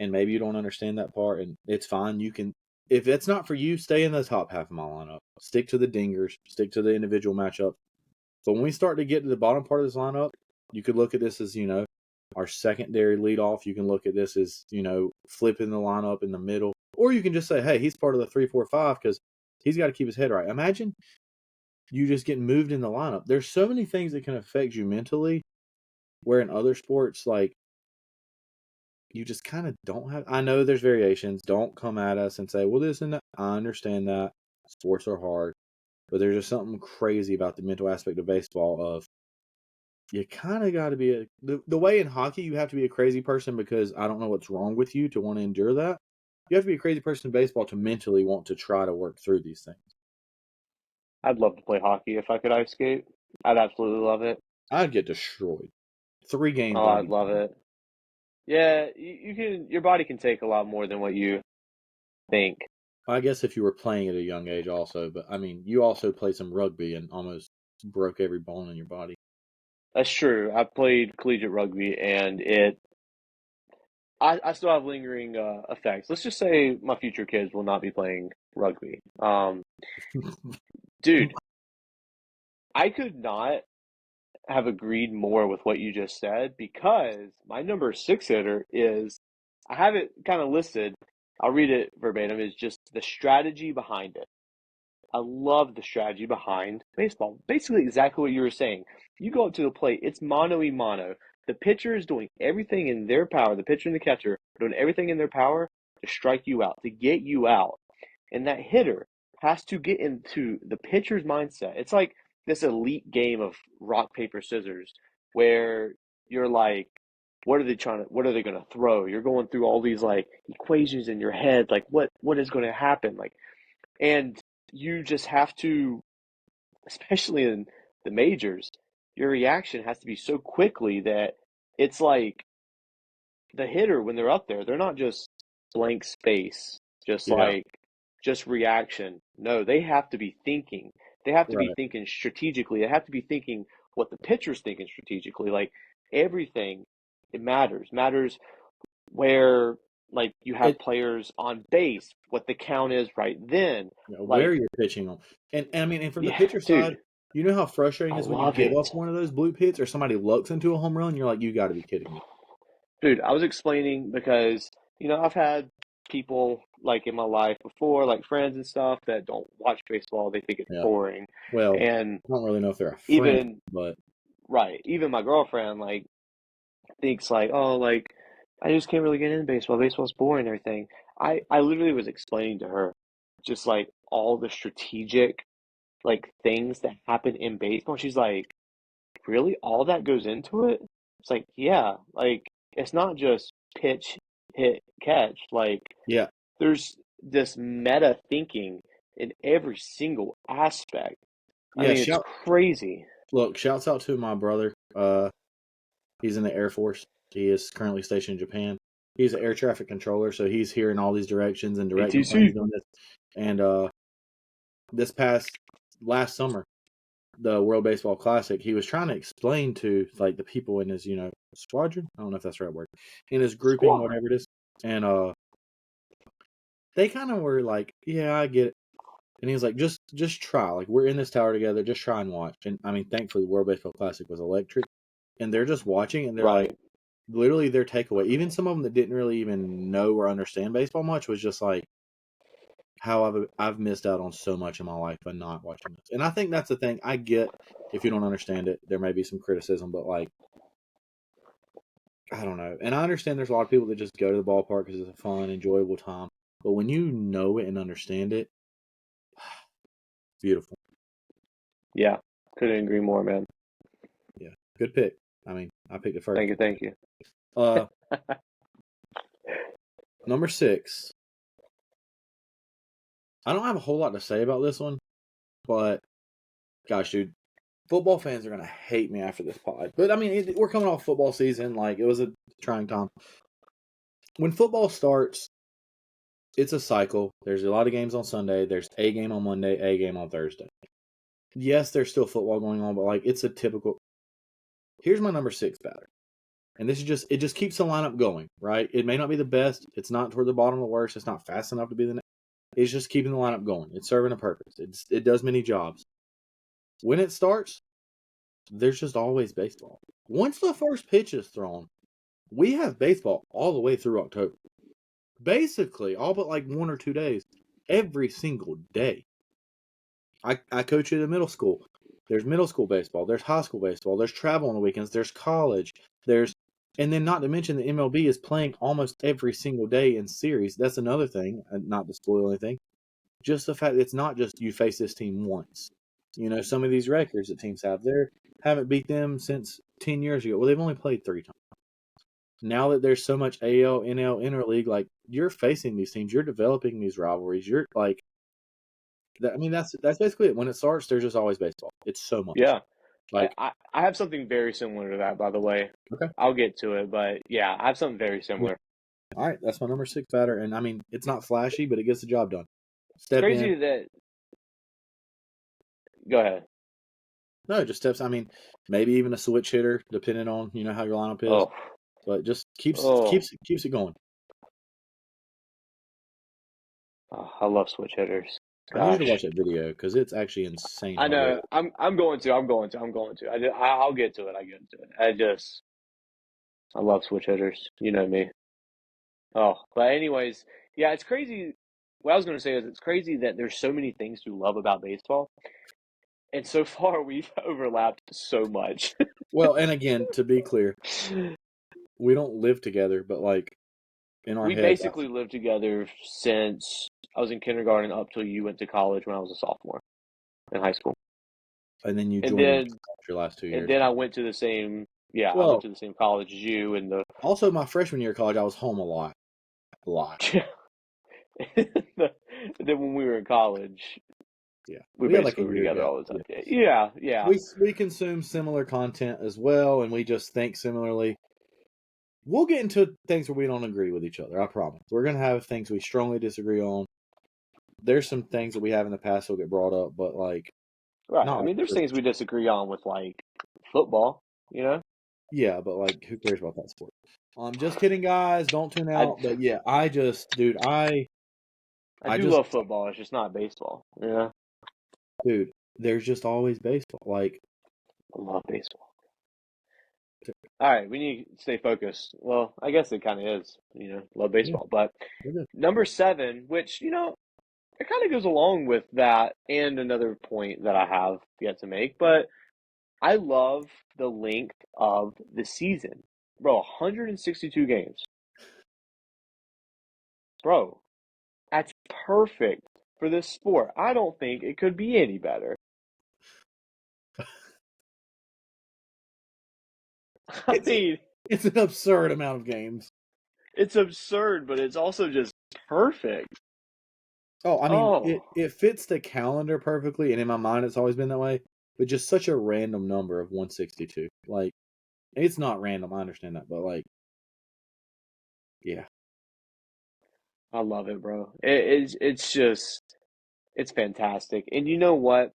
and maybe you don't understand that part, and it's fine. You can, if it's not for you, stay in the top half of my lineup. Stick to the dingers, stick to the individual matchup. But when we start to get to the bottom part of this lineup, you could look at this as, our secondary leadoff. You can look at this as, flipping the lineup in the middle. Or you can just say, hey, he's part of the 3-4-5 because he's got to keep his head right. Imagine you just getting moved in the lineup. There's so many things that can affect you mentally, where in other sports, like, you just kind of don't have. I know there's variations. Don't come at us and say, well, this and that. I understand that. Sports are hard. But there's just something crazy about the mental aspect of baseball of you kind of got to be the way in hockey you have to be a crazy person because I don't know what's wrong with you to want to endure that. You have to be a crazy person in baseball to mentally want to try to work through these things. I'd love to play hockey if I could ice skate. I'd absolutely love it. I'd get destroyed. 3 games, Oh, I'd I'd be love fine. it. Yeah, you can. Your body can take a lot more than what you think. I guess if you were playing at a young age also, but I mean, you also played some rugby and almost broke every bone in your body. That's true. I played collegiate rugby, and I still have lingering effects. Let's just say my future kids will not be playing rugby. Dude, I could not have agreed more with what you just said because my number 6 hitter is, I have it kind of listed. I'll read it verbatim, is just the strategy behind it. I love the strategy behind baseball. Basically, exactly what you were saying. You go up to the plate, it's mano y mano. The pitcher is doing everything in their power. The pitcher and the catcher are doing everything in their power to strike you out, to get you out. And that hitter has to get into the pitcher's mindset. It's like this elite game of rock, paper, scissors where you're like, what are they going to throw? You're going through all these like equations in your head, like what is going to happen? Like, and you just have to, especially in the majors, your reaction has to be so quickly that it's like the hitter, when they're up there, they're not just blank space, just Yeah, like just reaction. No, they have to be thinking. They have to be right. thinking strategically. They have to be thinking what the pitcher's thinking strategically. Like everything, it matters. Matters where like you have It, players on base, what the count is right then. where Like, you're pitching on, and I mean, and from the yeah, pitcher side, dude, you know how frustrating I it is when you love give up it. one of those bloop hits or somebody looks into a home run. You're like, you got to be kidding me. Dude, I was explaining because, I've had people like in my life before, like friends and stuff that don't watch baseball. They think it's Yeah. boring. Well, And I don't really know if they're a friend, even, but right, even my girlfriend like thinks like, oh, like I just can't really get into baseball. Baseball's boring and everything. I literally was explaining to her just like all the strategic like things that happen in baseball. She's like, really? All that goes into it? It's like, yeah, like it's not just pitch, hit, catch. Like yeah, there's this meta thinking in every single aspect. I yeah. mean, it's crazy. Shouts out to my brother. He's in the Air Force. He is currently stationed in Japan. He's an air traffic controller, so he's hearing all these directions and directing planes ATC. doing this. And this past last summer, the World Baseball Classic, he was trying to explain to like the people in his, squadron. I don't know if that's the right word. In his grouping, Squad. whatever it is. And they kind of were like, yeah, I get it. And he was like, just try. Like we're in this tower together, just try and watch. And I mean, thankfully the World Baseball Classic was electric. And they're just watching and they're like, Right. literally their takeaway, even some of them that didn't really even know or understand baseball much, was just like how I've missed out on so much in my life by not watching this. And I think that's the thing. I get if you don't understand it, there may be some criticism, but like, I don't know. And I understand there's a lot of people that just go to the ballpark because it's a fun, enjoyable time. But when you know it and understand it, beautiful. Yeah, couldn't agree more, man. Yeah, good pick. I mean, I picked it first. Thank you. Number 6. I don't have a whole lot to say about this one, but gosh, dude, football fans are gonna hate me after this pod. But I mean, we're coming off football season. Like, it was a trying time. When football starts, it's a cycle. There's a lot of games on Sunday. There's a game on Monday, a game on Thursday. Yes, there's still football going on, but like, it's a typical. Here's my number 6 batter. And this is just, it just keeps the lineup going, right? It may not be the best. It's not toward the bottom of the worst. It's not fast enough to be the next. It's just keeping the lineup going. It's serving a purpose. It does many jobs. When it starts, there's just always baseball. Once the first pitch is thrown, we have baseball all the way through October. Basically, all but like 1 or 2 days, every single day. I coach at a middle school. There's middle school baseball. There's high school baseball. There's travel on the weekends. There's college. And then not to mention the MLB is playing almost every single day in series. That's another thing, not to spoil anything. Just the fact that it's not just you face this team once. You know, some of these records that teams have, they haven't beat them since 10 years ago. Well, they've only played 3 times. Now that there's so much AL, NL, interleague, like, you're facing these teams. You're developing these rivalries. You're like, I mean, that's basically it. When it starts, there's just always baseball. It's so much. Yeah. Like, I have something very similar to that, by the way. Okay. I'll get to it, but yeah, I have something very similar. All right, that's my number 6 batter, and I mean, it's not flashy, but it gets the job done. It's crazy that. Go ahead. No, just steps. I mean, maybe even a switch hitter, depending on how your lineup is. Oh. But just keeps it going. Oh, I love switch hitters. Gosh. I need to watch that video because it's actually insane. I know. I'm going to. I'll get to it. I love switch hitters. You know me. Oh, but anyways, yeah, it's crazy. What I was going to say is it's crazy that there's so many things to love about baseball, and so far we've overlapped so much. Well, and again, to be clear, we don't live together, but like in our we basically lived together since I was in kindergarten up till you went to college when I was a sophomore in high school. And then you joined your last 2 years. And then I went to the same I went to the same college as you. And also my freshman year of college, I was home a lot. And then when we were in college, yeah, we basically were together all the time. Yeah. We consume similar content as well, and we just think similarly. We'll get into things where we don't agree with each other, I promise. We're going to have things we strongly disagree on. There's some things that we have in the past that will get brought up, but like... Right. I mean, there's things we disagree on with, like, football, you know? Yeah, but like, who cares about that sport? Just kidding, guys. Don't tune out. But yeah, I do love football. It's just not baseball, you know? Dude, there's just always baseball. Like, I love baseball. All right, we need to stay focused. Well, I guess it kind of is, love baseball. Yeah. But number 7, which, it kind of goes along with that and another point that I have yet to make, but I love the length of the season. Bro, 162 games. Bro, that's perfect for this sport. I don't think it could be any better. It's an absurd amount of games. It's absurd, but it's also just perfect. Oh, I mean, it fits the calendar perfectly, and in my mind, it's always been that way. But just such a random number of 162. Like, it's not random. I understand that, but like, yeah, I love it, bro. It's just fantastic. And you know what?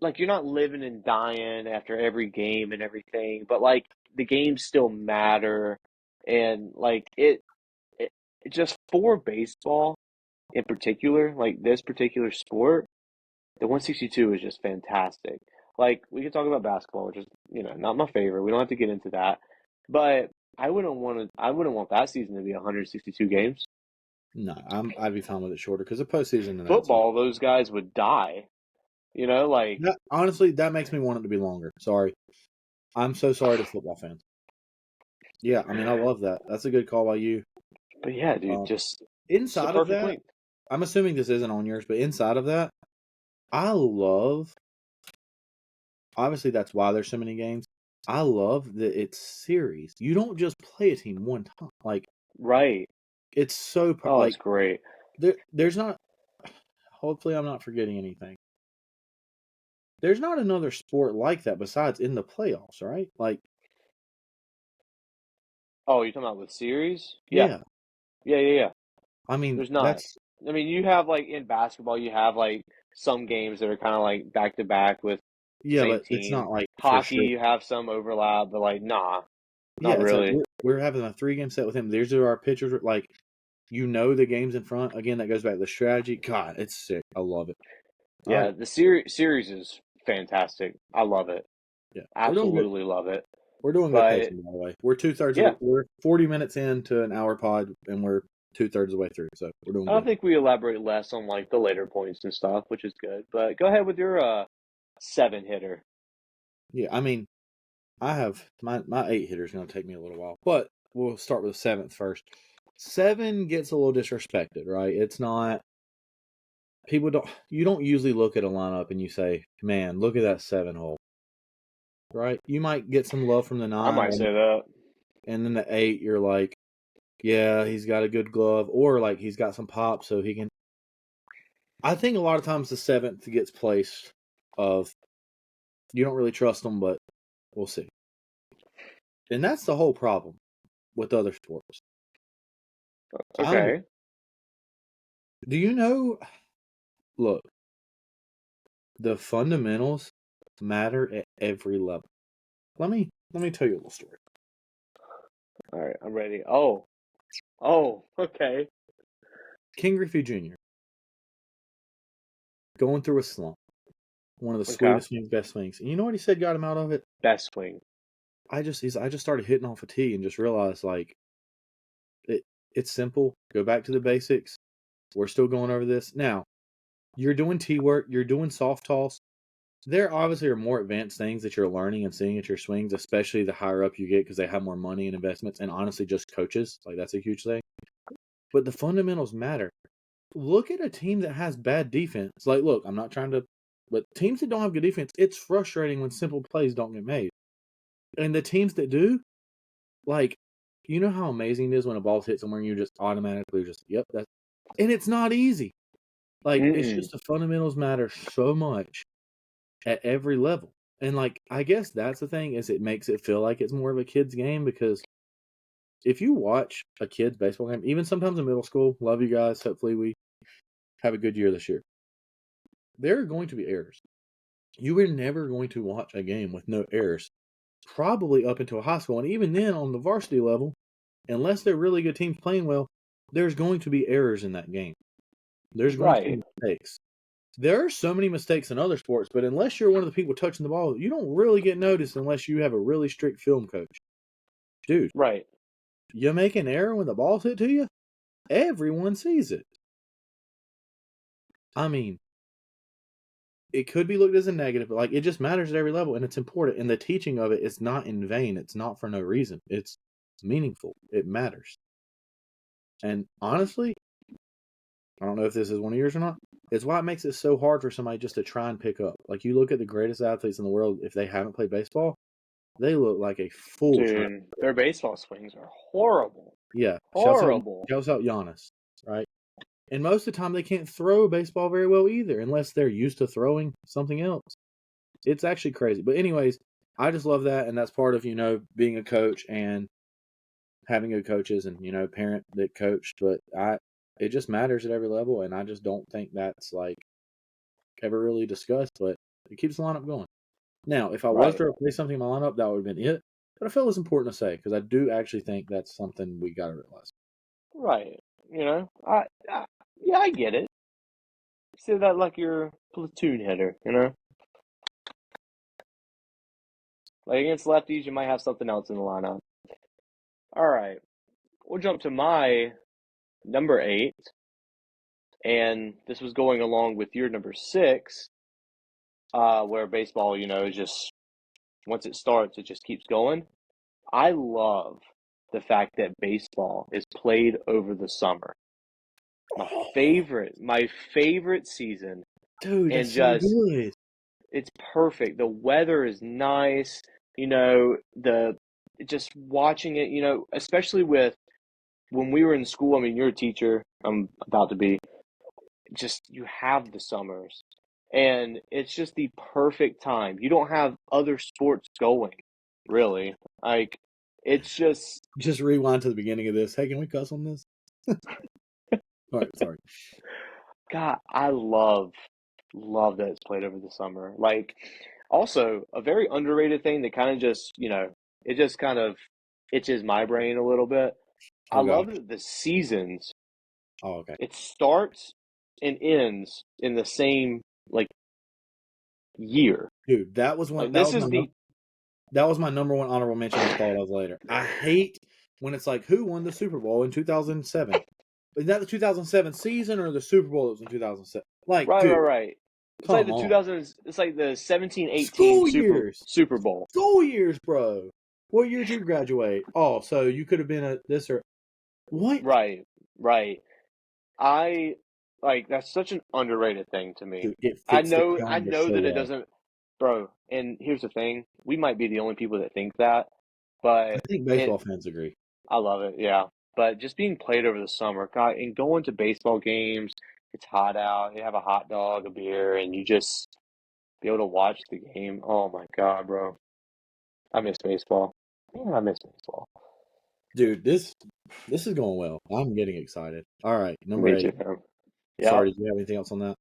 Like, you're not living and dying after every game and everything, but like the games still matter, and like it just for baseball in particular, like this particular sport, the 162 is just fantastic. Like, we can talk about basketball, which is not my favorite. We don't have to get into that, but I wouldn't want that season to be 162 games. No, I'd be fine with it shorter because the postseason. Football, those guys would die. Like, Honestly, that makes me want it to be longer. Sorry. I'm so sorry to football fans. Yeah, I mean, I love that. That's a good call by you. but yeah, dude, Um, just the inside of perfect that, length. I'm assuming this isn't on yours, but inside of that, I love, obviously, that's why there's so many games. I love that it's series. You don't just play a team one time. Like, Right. it's so, Oh, it's great. there's not, hopefully, I'm not forgetting anything. There's not another sport like that besides in the playoffs, right? Like, Oh, you're talking about with series? Yeah. yeah. Yeah, yeah, yeah. I mean, There's not. that's, I mean, you have like in basketball, you have like some games that are kind of like back to back with the yeah, same but it's team. not like for Hockey, sure. you have some overlap, but like, nah, Yeah, not it's like really. we're having a 3 game set with him. These are our pitchers. Like, the games in front. Again, that goes back to the strategy. God, it's sick. I love it. All Yeah, right. the series is fantastic. I love it. Yeah, we're doing good. Absolutely love it. We're doing good But pacing, by the way. We're 2/3 of yeah, we're 40 minutes into an hour pod, and we're 2/3 of the way through. So we're doing I don't good. think we elaborate less on like the later points and stuff, which is good. But go ahead with your seven hitter. Yeah, I mean, I have my 8 hitter is going to take me a little while, but we'll start with the seventh first. 7 gets a little disrespected, right? It's not people don't you don't usually look at a lineup and you say, "Man, look at that 7 hole." Right? You might get some love from the I 9, might say that. and then the 8 you're like, "Yeah, he's got a good glove," or like he's got some pop so he can. I think a lot of times the 7th gets placed of you don't really trust them, but we'll see. And that's the whole problem with other sports. I'm Okay. do you know look, the fundamentals matter at every level. Let me tell you a little story. All right, I'm ready. Oh, okay. King Griffey Jr. going through a slump. One of the Okay. sweetest swings, best swings. And you know what he said got him out of it? Best swing. I just started hitting off a tee and just realized like it it's simple. Go back to the basics. We're still going over this. Now, you're doing tee work, you're doing soft toss. There obviously are more advanced things that you're learning and seeing at your swings, especially the higher up you get because they have more money and investments and honestly just coaches. Like that's a huge thing. But the fundamentals matter. Look at a team that has bad defense. Like, look, I'm not trying to but teams that don't have good defense, it's frustrating when simple plays don't get made. And the teams that do, like, you know how amazing it is when a ball's hit somewhere and you just automatically just, yep, that's and it's not easy. Like, it's Mm-mm. just the fundamentals matter so much at every level. And like, I guess that's the thing is it makes it feel like it's more of a kid's game because if you watch a kid's baseball game, even sometimes in middle school, love you guys. Hopefully we have a good year this year. There are going to be errors. You are never going to watch a game with no errors, probably up into a high school. And even then on the varsity level, unless they're really good teams playing well, there's going to be errors in that game. There's going to Right. be mistakes. There are so many mistakes in other sports, but unless you're one of the people touching the ball, you don't really get noticed unless you have a really strict film coach. Dude, Right. you make an error when the ball's hit to you, everyone sees it. I mean, it could be looked as a negative, but like it just matters at every level and it's important. And the teaching of it is not in vain. It's not for no reason. It's meaningful. It matters. And honestly, I don't know if this is one of yours or not. It's why it makes it so hard for somebody just to try and pick up. Like you look at the greatest athletes in the world, if they haven't played baseball, they look like a fool trying. Dude, their baseball swings are horrible. Yeah, Horrible. shouts out Giannis, right? And most of the time they can't throw a baseball very well either, unless they're used to throwing something else. It's actually crazy. But anyways, I just love that, and that's part of being a coach and having good coaches and parent that coached. But it just matters at every level, and I just don't think that's like ever really discussed. But it keeps the lineup going. Now, if I was Right. to replace something in my lineup, that would have been it. But I felt it was important to say because I do actually think that's something we got to realize. Right. Yeah, I get it. Say that like your platoon hitter. Like against lefties, you might have something else in the lineup. All right. We'll jump to my number 8. And this was going along with your number 6. where baseball, is just once it starts, it just keeps going. I love the fact that baseball is played over the summer. Oh, My favorite season, dude, and that's so just good. it's perfect. The weather is nice, the just watching it, especially with when we were in school. I mean, you're a teacher, I'm about to be. Just you have the summers, and it's just the perfect time. You don't have other sports going, really. Like, it's just Just rewind to the beginning of this. Hey, can we cuss on this? All right, sorry. God, I love that it's played over the summer. Like, also a very underrated thing that kind of just, it just kind of itches my brain a little bit. I Oh love gosh. that the seasons, Oh, okay. it starts and ends in the same like year. Dude, that was one. Like, this is the That was my number one honorable mention. I thought of later. I hate when it's like, who won the Super Bowl in 2007? Is that the 2007 season or the Super Bowl that was in 2007? Like, right, right, dude, right. It's like come the on. 2000s. It's like the 17-18 School years. Super Bowl. School years, bro. What year did you graduate? Oh, so you could have been a this or what? Right, right. I like that's such an underrated thing to me. Dude, it I fits the know I calendar know so that it well. doesn't, bro, and here's the thing. We might be the only people that think that, I but think it baseball fans agree. I love it, yeah. But just being played over the summer, God, and going to baseball games, it's hot out, you have a hot dog, a beer, and you just be able to watch the game. Oh my God, bro. I miss baseball. Man, I miss baseball. Dude, this is going well. I'm getting excited. All right, number Me 8. too, man. Yep. Sorry, do you have anything else on that?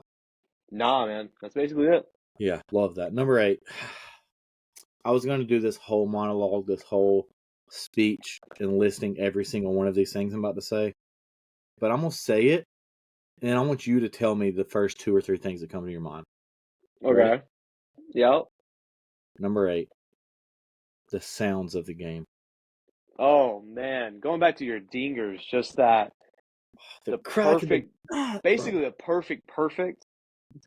Nah, man. That's basically it. Yeah, love that. Number 8. I was going to do this whole monologue, this whole speech, and listing every single one of these things I'm about to say, but I'm going to say it, and I want you to tell me the first 2 or 3 things that come to your mind. You ready? Okay. Yep. Number 8, the sounds of the game. Oh man, going back to your dingers, just that The the crack of the perfect, bat, bro. basically the perfect on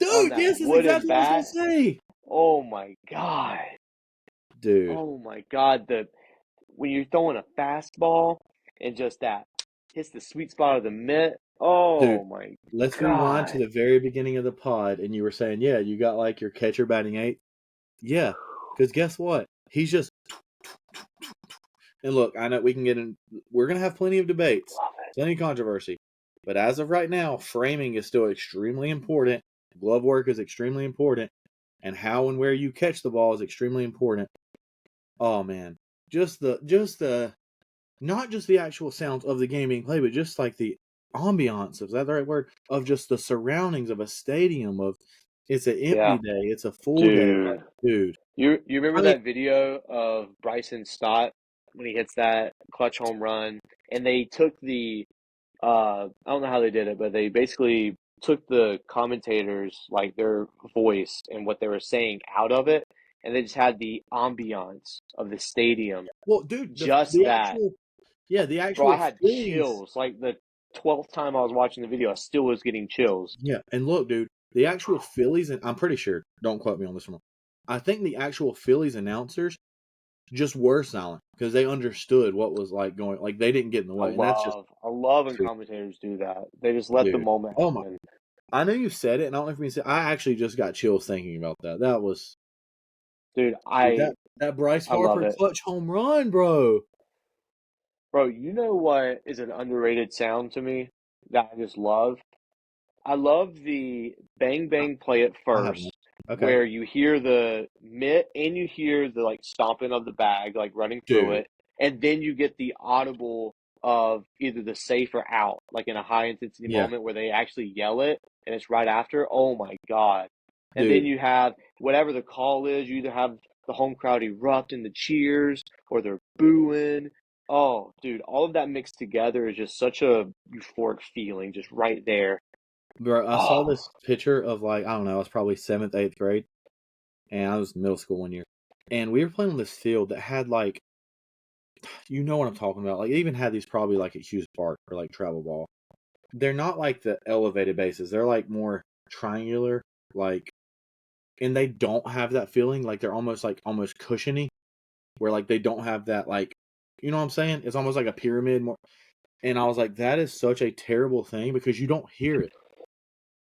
Dude, that yes, that's wooden exactly what I was going to bat. say. Oh my God. Dude, Oh my God. The when you're throwing a fastball and just that hits the sweet spot of the mitt. dude, Oh my let's rewind to God. the very beginning of the pod, and you were saying, yeah, you got like your catcher batting 8. Yeah, because guess what? He's just and look, I know we can get in. We're gonna have plenty of debates, Love it. plenty of controversy, but as of right now, framing is still extremely important. Glove work is extremely important, and how and where you catch the ball is extremely important. Oh man, just the not just the actual sounds of the game being played, but just like the ambiance, is that the right word? Of just the surroundings of a stadium. Of it's an empty Yeah, day, it's a full day. Like, dude. dude, You remember I that video of Bryson Stott when he hits that clutch home run, and they took the I don't know how they did it, but they basically took the commentators, like their voice and what they were saying out of it, and they just had the ambiance of the stadium. well, dude, Just the that. actual yeah, the Bro, I actual had Phillies. chills. Like the 12th time I was watching the video, I still was getting chills. Yeah, and look, dude, the actual Phillies, and I'm pretty sure. Don't quote me on this one. I think the actual Phillies announcers just were silent because they understood what was like going. Like they didn't get in the way, and that's just I love when true, commentators do that. They just let the dude. moment Oh my! happen. I know you said it, and I don't know if you said. I actually just got chills thinking about that. That was Dude, dude, that Bryce I love Harper it. clutch home run, bro. Bro, you know what is an underrated sound to me that I just love? I love the bang bang play at I have one. first, Okay, where you hear the mitt and you hear the like stomping of the bag, like running through dude, it, and then you get the audible of either the safe or out, like in a high intensity yeah, moment where they actually yell it and it's right after. Oh my God. And then dude, you have whatever the call is, you either have the home crowd erupt in the cheers or they're booing. Oh, dude, all of that mixed together is just such a euphoric feeling, just right there. bro. I saw Oh, this picture of like I don't know, I was probably seventh, eighth grade, and I was in middle school one year, and we were playing on this field that had like you know what I'm talking about. Like, it even had these probably like at Hughes Park or like travel ball. They're not like the elevated bases. They're like more triangular, like and they don't have that feeling, like they're almost cushiony, where like they don't have that, like, you know what I'm saying? It's almost like a pyramid more. And I was like, that is such a terrible thing because you don't hear it.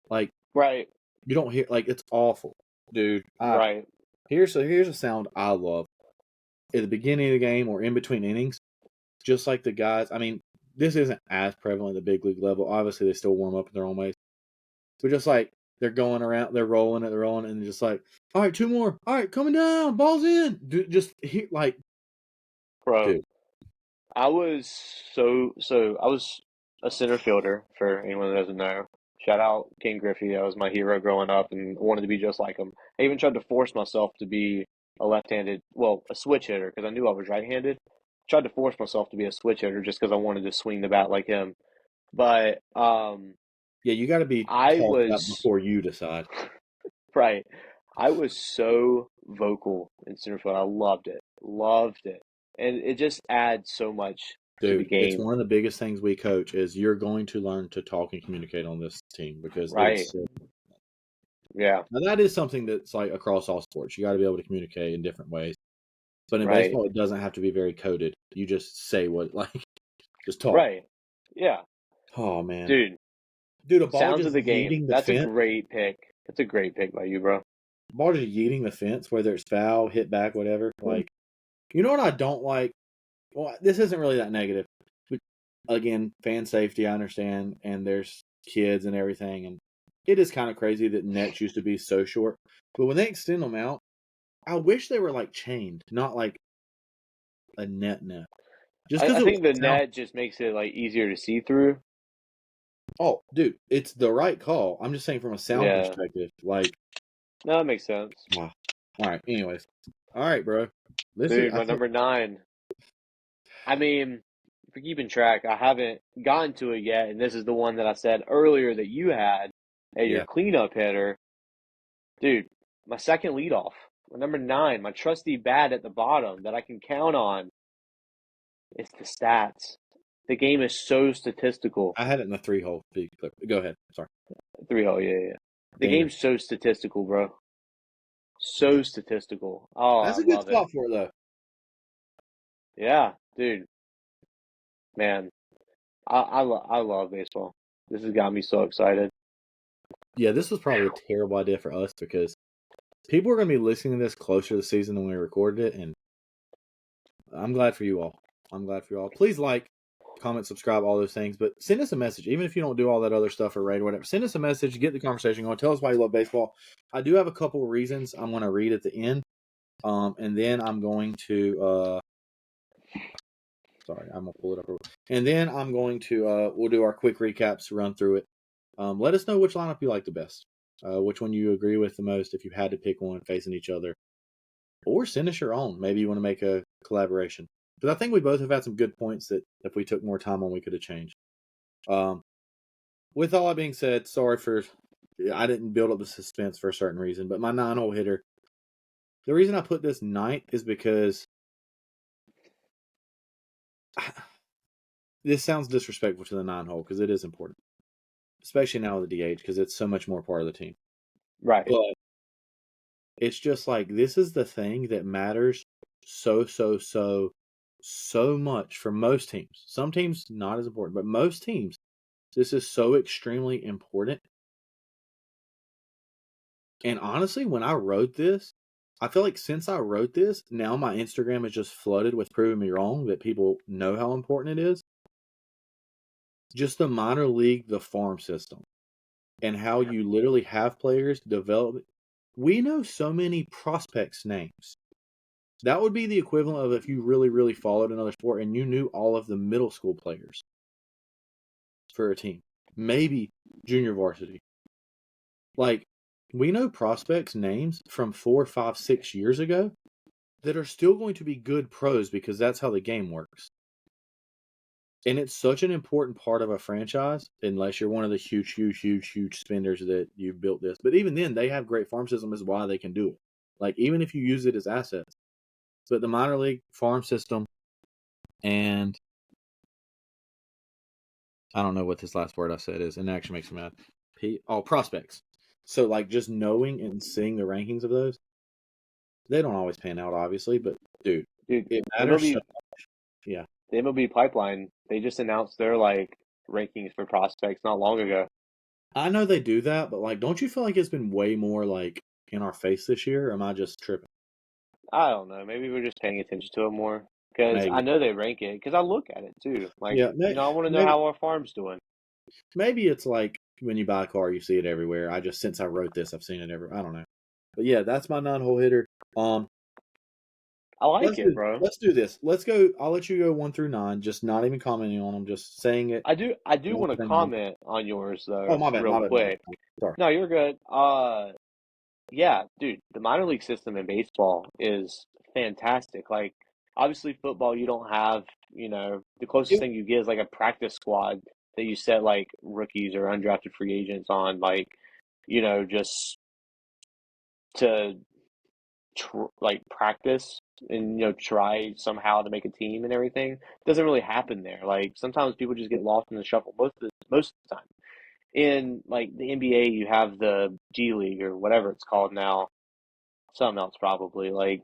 Like, Right. you don't hear, like, it's awful, dude. Right. Here's a sound I love at the beginning of the game or in between innings. Just like the guys, I mean, this isn't as prevalent at the big league level. Obviously, they still warm up in their own ways. But just like they're going around, they're rolling it, and just like, all right, 2 more. All right, coming down, ball's in. Dude, just like, Bro, dude. I was I was a center fielder for anyone that doesn't know. Shout out King Griffey. That was my hero growing up and I wanted to be just like him. I even tried to force myself to be a left-handed, well, a switch hitter because I knew I was right-handed. Tried to force myself to be a switch hitter just because I wanted to swing the bat like him. But Yeah, you got to be I taught that was before you decide. right. I was so vocal in center field. I loved it. Loved it. And it just adds so much to the Dude, it's game. one of the biggest things we coach is you're going to learn to talk and communicate on this team because it Right. is so. Yeah. Now that is something that's like across all sports. You got to be able to communicate in different ways. But in Right. baseball, it doesn't have to be very coded. You just say what, like, just talk. Right. Yeah. Oh man, Dude, dude, a ball sounds of just the game. yeeting the That's a fence. great pick. That's a great pick by you, bro. Ball just yeeting the fence, whether it's foul, hit back, whatever. Like, you know what I don't like? Well, this isn't really that negative. But again, fan safety, I understand, and there's kids and everything, and it is kind of crazy that nets used to be so short. But when they extend them out, I wish they were like chained, not like a net. Just because I it would think the sound. net just makes it like easier to see through. Oh, dude, it's the right call. I'm just saying from a sound Yeah. perspective. Like, No, that makes sense. wow. All right. Anyways, all right, bro. This is. Dude, my number 9. I mean, if you're keeping track, I haven't gotten to it yet, and this is the one that I said earlier that you had at your Yeah. cleanup hitter. Dude, my second leadoff, my number 9, my trusty bat at the bottom that I can count on. It's the stats. The game is so statistical. I had it in the 3 hole. Go ahead. Sorry. 3-0, yeah. The Dinger. game's so statistical, bro. So statistical. Oh, I That's a good love it. spot for it, though. Yeah, dude, man, I love baseball. This has got me so excited. Yeah, this was probably a terrible idea for us because people are going to be listening to this closer to the season than we recorded it, and I'm glad for you all. Please like, comment, subscribe, all those things, but send us a message. Even if you don't do all that other stuff or rate or whatever, send us a message, get the conversation going, tell us why you love baseball. I do have a couple of reasons I'm going to read at the end, and then I'm going to sorry, I'm going to pull it up. And then I'm going to we'll do our quick recaps, run through it. Let us know which lineup you like the best, which one you agree with the most if you had to pick one facing each other, or send us your own. Maybe you want to make a collaboration. Because I think we both have had some good points that if we took more time on, we could have changed. With all that being said, sorry for I didn't build up the suspense for a certain reason, but my 9-hole hitter. The reason I put this ninth is because this sounds disrespectful to the 9-hole because it is important, especially now with the DH because it's so much more part of the team. Right. But it's just like this is the thing that matters so much for most teams. Some teams not as important, but most teams, this is so extremely important. And honestly, when I wrote this, I feel like since I wrote this, now my Instagram is just flooded with proving me wrong that people know how important it is. Just the minor league, the farm system, and how you literally have players develop. We know so many prospects' names. That would be the equivalent of if you really followed another sport and you knew all of the middle school players for a team. Maybe junior varsity. Like, we know prospects' names from 4, 5, 6 years ago that are still going to be good pros because that's how the game works. And it's such an important part of a franchise, unless you're one of the huge spenders that you've built this. But even then, they have great farm system is why they can do it. Like, even if you use it as assets. But the minor league farm system and I don't know what this last word I said is, and it actually makes me mad. Prospects. So, like, just knowing and seeing the rankings of those, they don't always pan out, obviously, but dude, Dude, it matters so MLB much. Yeah. the MLB pipeline, they just announced their like rankings for prospects not long ago. I know they do that, but like, don't you feel like it's been way more like in our face this year? Or am I just tripping? I don't know. Maybe we're just paying attention to it more because I Maybe. know they rank it because I look at it too. Like, Yeah, I want to know maybe how our farm's doing. maybe it's like when you buy a car, you see it everywhere. I just since I wrote this, I've seen it everywhere. I don't know, but yeah, that's my 9 hole hitter. I like Let's it, do bro. let's do this. Let's go. I'll let you go 1 through 9. Just not even commenting on them, just saying it. I do One want to through 9. comment on yours Oh, though, my bad. real My bad. My bad. quick. Sorry. No, you're good. Yeah, dude, the minor league system in baseball is fantastic. Like, obviously, football, you don't have, the closest It, thing you get is like a practice squad that you set like rookies or undrafted free agents on, like, just to like practice and, try somehow to make a team and everything. Doesn't really happen there. Like, sometimes people just get lost in the shuffle most of the time. In like the NBA, you have the G League or whatever it's called now, something else probably. Like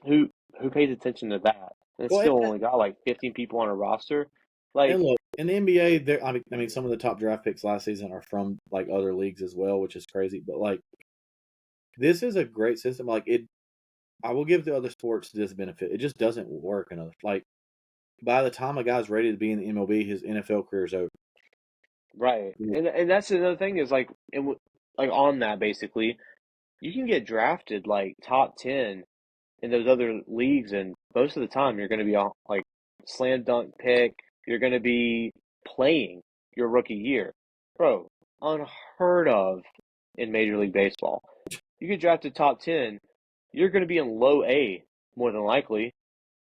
who who pays attention to that? And it's well, still only got like 15 people on a roster. and Like, look in the NBA, there. I mean, some of the top draft picks last season are from like other leagues as well, which is crazy. But like, this is a great system. Like it, I will give the other sports this benefit. It just doesn't work in other. Like by the time a guy's ready to be in the MLB, his NFL career is over. right. Yeah. And that's another thing is like like on that basically, you can get drafted like top 10 in those other leagues, and most of the time you're going to be on like slam dunk pick. You're going to be playing your rookie year, bro. Unheard of in Major League Baseball. You get drafted top 10, you're going to be in low A more than likely,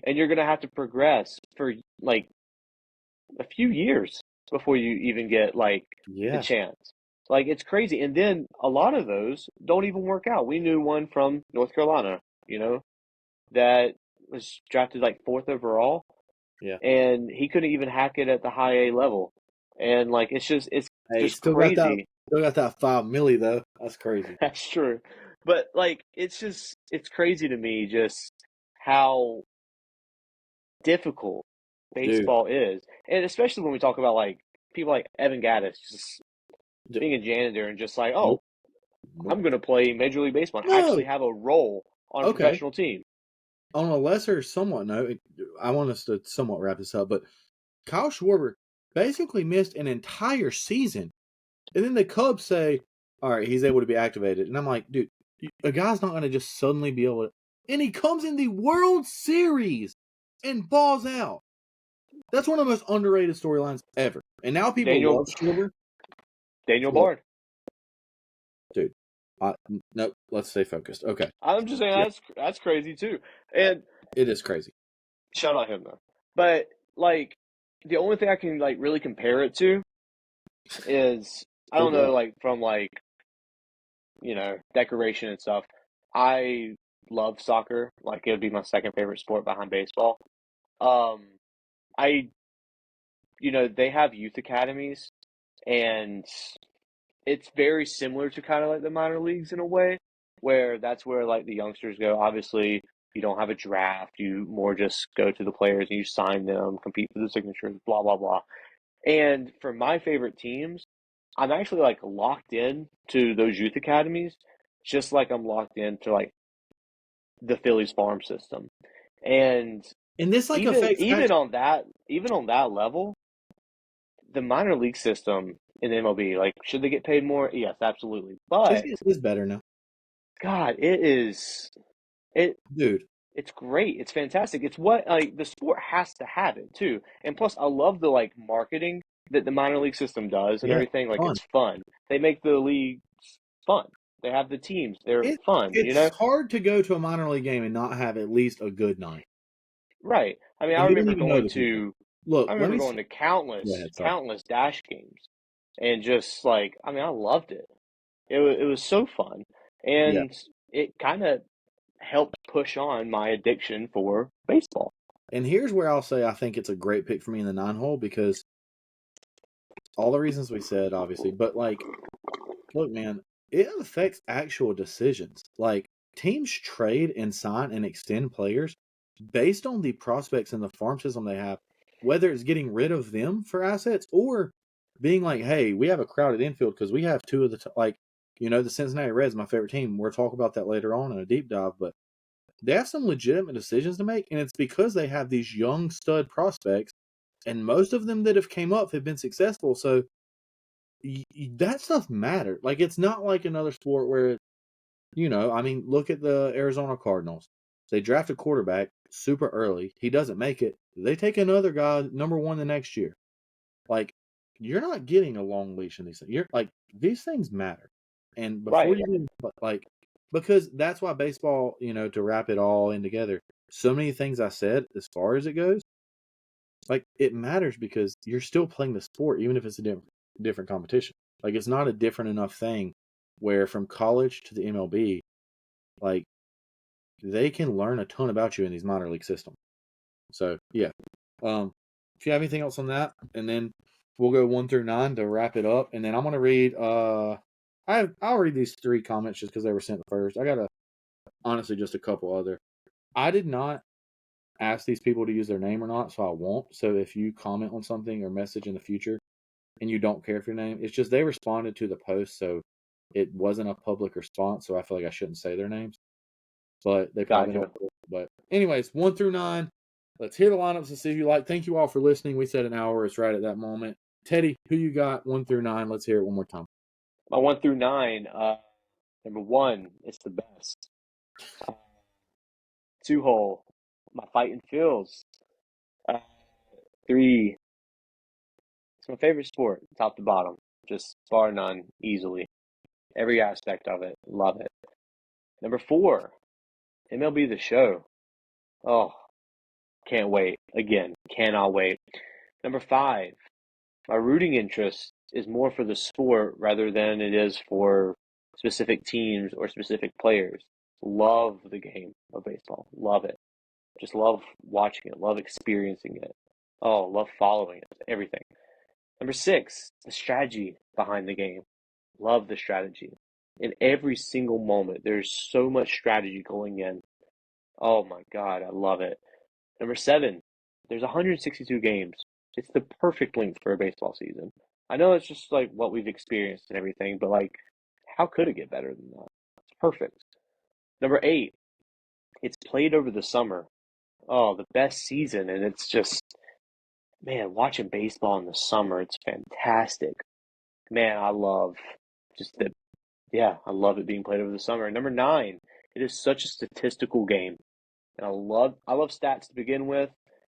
and you're going to have to progress for like a few years before you even get like the Yeah. chance. Like it's crazy. And then a lot of those don't even work out. We knew one from North Carolina, that was drafted like fourth overall, Yeah. and he couldn't even hack it at the high A level. And like it's Hey, just crazy. still got that 5 milli though. That's crazy, That's true. But like it's crazy to me just how difficult dude. baseball is. And especially when we talk about like people like Evan Gaddis just D- being a janitor and just like, oh, nope, nope. I'm gonna play Major League Baseball and No. actually have a role on a Okay. professional team. On a lesser, somewhat note, I want us to somewhat wrap this up, but Kyle Schwarber basically missed an entire season, and then the Cubs say, "All right, he's able to be activated," and I'm like, dude, a guy's not going to just suddenly be able to. And he comes in the World Series and balls out. That's one of the most underrated storylines ever. And now people Daniel love Schwarber. Daniel Look, Bard. dude, no, let's stay focused. Okay, I'm just saying yeah, that's crazy too. And it is crazy. shout out him though. But like the only thing I can like really compare it to is I Oh don't know God, like from like decoration and stuff. I love soccer. Like it would be my second favorite sport behind baseball. Um, I they have youth academies, and it's very similar to kind of like the minor leagues in a way, where that's where like the youngsters go. Obviously, you don't have a draft. You more just go to the players and you sign them, compete for the signatures, blah blah blah. And for my favorite teams, I'm actually like locked in to those youth academies, just like I'm locked into like the Phillies farm system. And and this like even affects even actually. on that even on that level, the minor league system in the MLB, like should they get paid more? Yes, absolutely. But It's better now, God, it dude. it's great. It's fantastic. It's what like the sport has to have it too. And plus I love the like marketing that the minor league system does and Yeah, everything. Like fun. it's fun. They make the leagues fun. They have the teams. They're It fun, it's hard to go to a minor league game and not have at least a good night, Right. I mean, and you don't even know the people. Look, I let remember me going to go countless ahead. Sorry. countless dash games and just like I mean, I loved it. It was so fun. Yeah, And it kind of helped push on my addiction for baseball. and here's where I'll say I think it's a great pick for me in the 9 hole because all the reasons we said, obviously, but like, look, man. it affects actual decisions. Like teams trade and sign and extend players based on the prospects and the farm system they have, whether it's getting rid of them for assets or being like, hey, we have a crowded infield because we have two of the like, the Cincinnati Reds, my favorite team. We'll talk about that later on in a deep dive, but they have some legitimate decisions to make, and it's because they have these young stud prospects, and most of them that have came up have been successful. So that stuff mattered. Like it's not like another sport where look at the Arizona Cardinals. They draft a quarterback super early. He doesn't make it. They take another guy number one the next year. Like you're not getting a long leash in these things. You're like these things matter. And before Right. you even like because that's why baseball, to wrap it all in together, so many things I said as far as it goes, like it matters because you're still playing the sport, even if it's a different competition. Like it's not a different enough thing where from college to the MLB, like they can learn a ton about you in these minor league systems. So yeah. If you have anything else on that, and then we'll go 1 through 9 to wrap it up, and then I'm gonna read. I'll read these 3 comments just because they were sent first. I got honestly just a couple other. I did not ask these people to use their name or not, so I won't. So if you comment on something or message in the future and you don't care for your name, it's just they responded to the post, so it wasn't a public response. So I feel like I shouldn't say their names, but they probably know. Gotcha. But anyways, 1 through 9. Let's hear the lineups and see who you like. Thank you all for listening. We said an hour. It's right at that moment. Teddy, who you got 1 through 9? Let's hear it one more time. My 1 through 9. Number 1, it's the best. 2 hole, my fighting feels. 3, it's my favorite sport, top to bottom, just bar none, easily. Every aspect of it, love it. Number 4, MLB The Show. Oh, can't wait. Again, cannot wait. Number 5, my rooting interest is more for the sport rather than it is for specific teams or specific players. Love the game of baseball. Love it. Just love watching it. Love experiencing it. Oh, love following it. Everything. Number 6, the strategy behind the game. Love the strategy. In every single moment, there's so much strategy going in. Oh my God, I love it. Number 7, there's 162 games. It's the perfect length for a baseball season. I know it's just like what we've experienced and everything, but like, how could it get better than that? It's perfect. Number 8, it's played over the summer. Oh, the best season, and it's just, man, watching baseball in the summer, it's fantastic. Man, I love just the, yeah, I love it being played over the summer. Number 9, it is such a statistical game. And I love stats to begin with.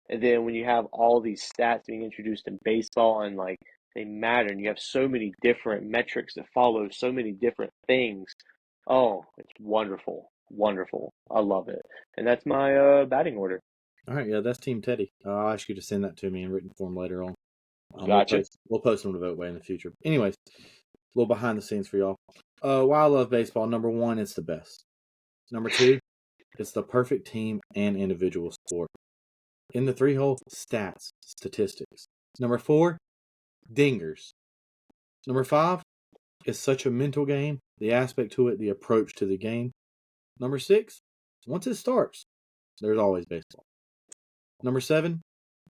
And then when you have all these stats being introduced in baseball and like they matter and you have so many different metrics that follow so many different things. Oh, it's wonderful. Wonderful. I love it. And that's my batting order. All right, yeah, that's Team Teddy. I'll ask you to send that to me in written form later on. We'll Gotcha. post them to vote by in the future. Anyways, a little behind the scenes for y'all. Why I love baseball. Number 1, it's the best. Number 2, it's the perfect team and individual sport. In the 3 hole, stats, statistics. Number 4, dingers. Number 5, it's such a mental game, the aspect to it, the approach to the game. Number 6, once it starts, there's always baseball. Number 7,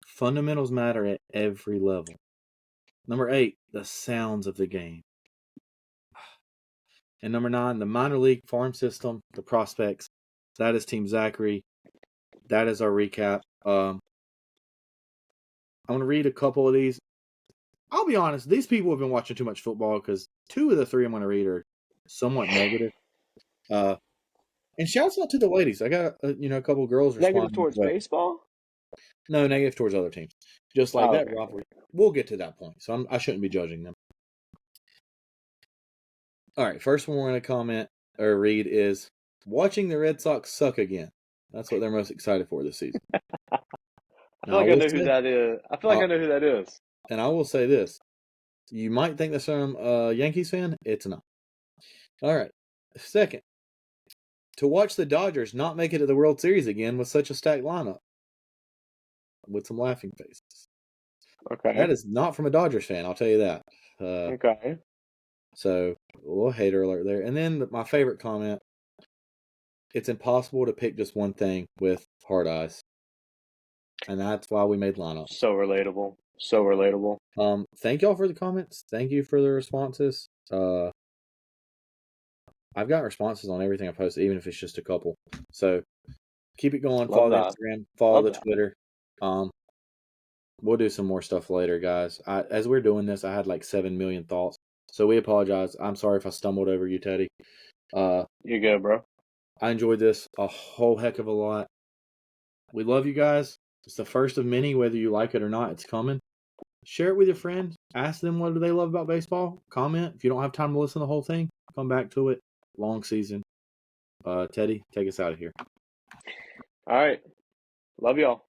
fundamentals matter at every level. Number 8, the sounds of the game. And number 9, the minor league farm system, the prospects. That is Team Zachary. That is our recap. I'm going to read a couple of these. I'll be honest, these people have been watching too much football because 2 of the 3 I'm going to read are somewhat negative. And shouts out to the ladies. I got a couple of girls Negative responding. towards baseball? No, negative towards other teams. Just like Oh, that okay. rivalry. We'll get to that point, so I shouldn't be judging them. All right, first one we're going to comment or read is watching the Red Sox suck again. That's what they're most excited for this season. I feel Now, I like I will know who say, that is. I feel like I know who that is. and I will say this: you might think that's from a Yankees fan. It's not. All right. Second, to watch the Dodgers not make it to the World Series again with such a stacked lineup, with some laughing faces. Okay. That is not from a Dodgers fan. I'll tell you that. Okay. So a little hater alert there. And then my favorite comment: it's impossible to pick just one thing with hard eyes, and that's why we made lineups. So relatable. So relatable. Thank y'all for the comments. Thank you for the responses. I've got responses on everything I posted, even if it's just a couple. So keep it going. Love Follow the that. Instagram. Follow Love the that. Twitter. We'll do some more stuff later, guys. As we're doing this, I had like 7 million thoughts, so we apologize. I'm sorry if I stumbled over you, Teddy. You're good, bro. I enjoyed this a whole heck of a lot. We love you guys. It's the first of many, whether you like it or not. It's coming. Share it with your friends. Ask them what do they love about baseball. Comment. If you don't have time to listen to the whole thing, come back to it. Long season. Teddy, take us out of here. All right. Love y'all.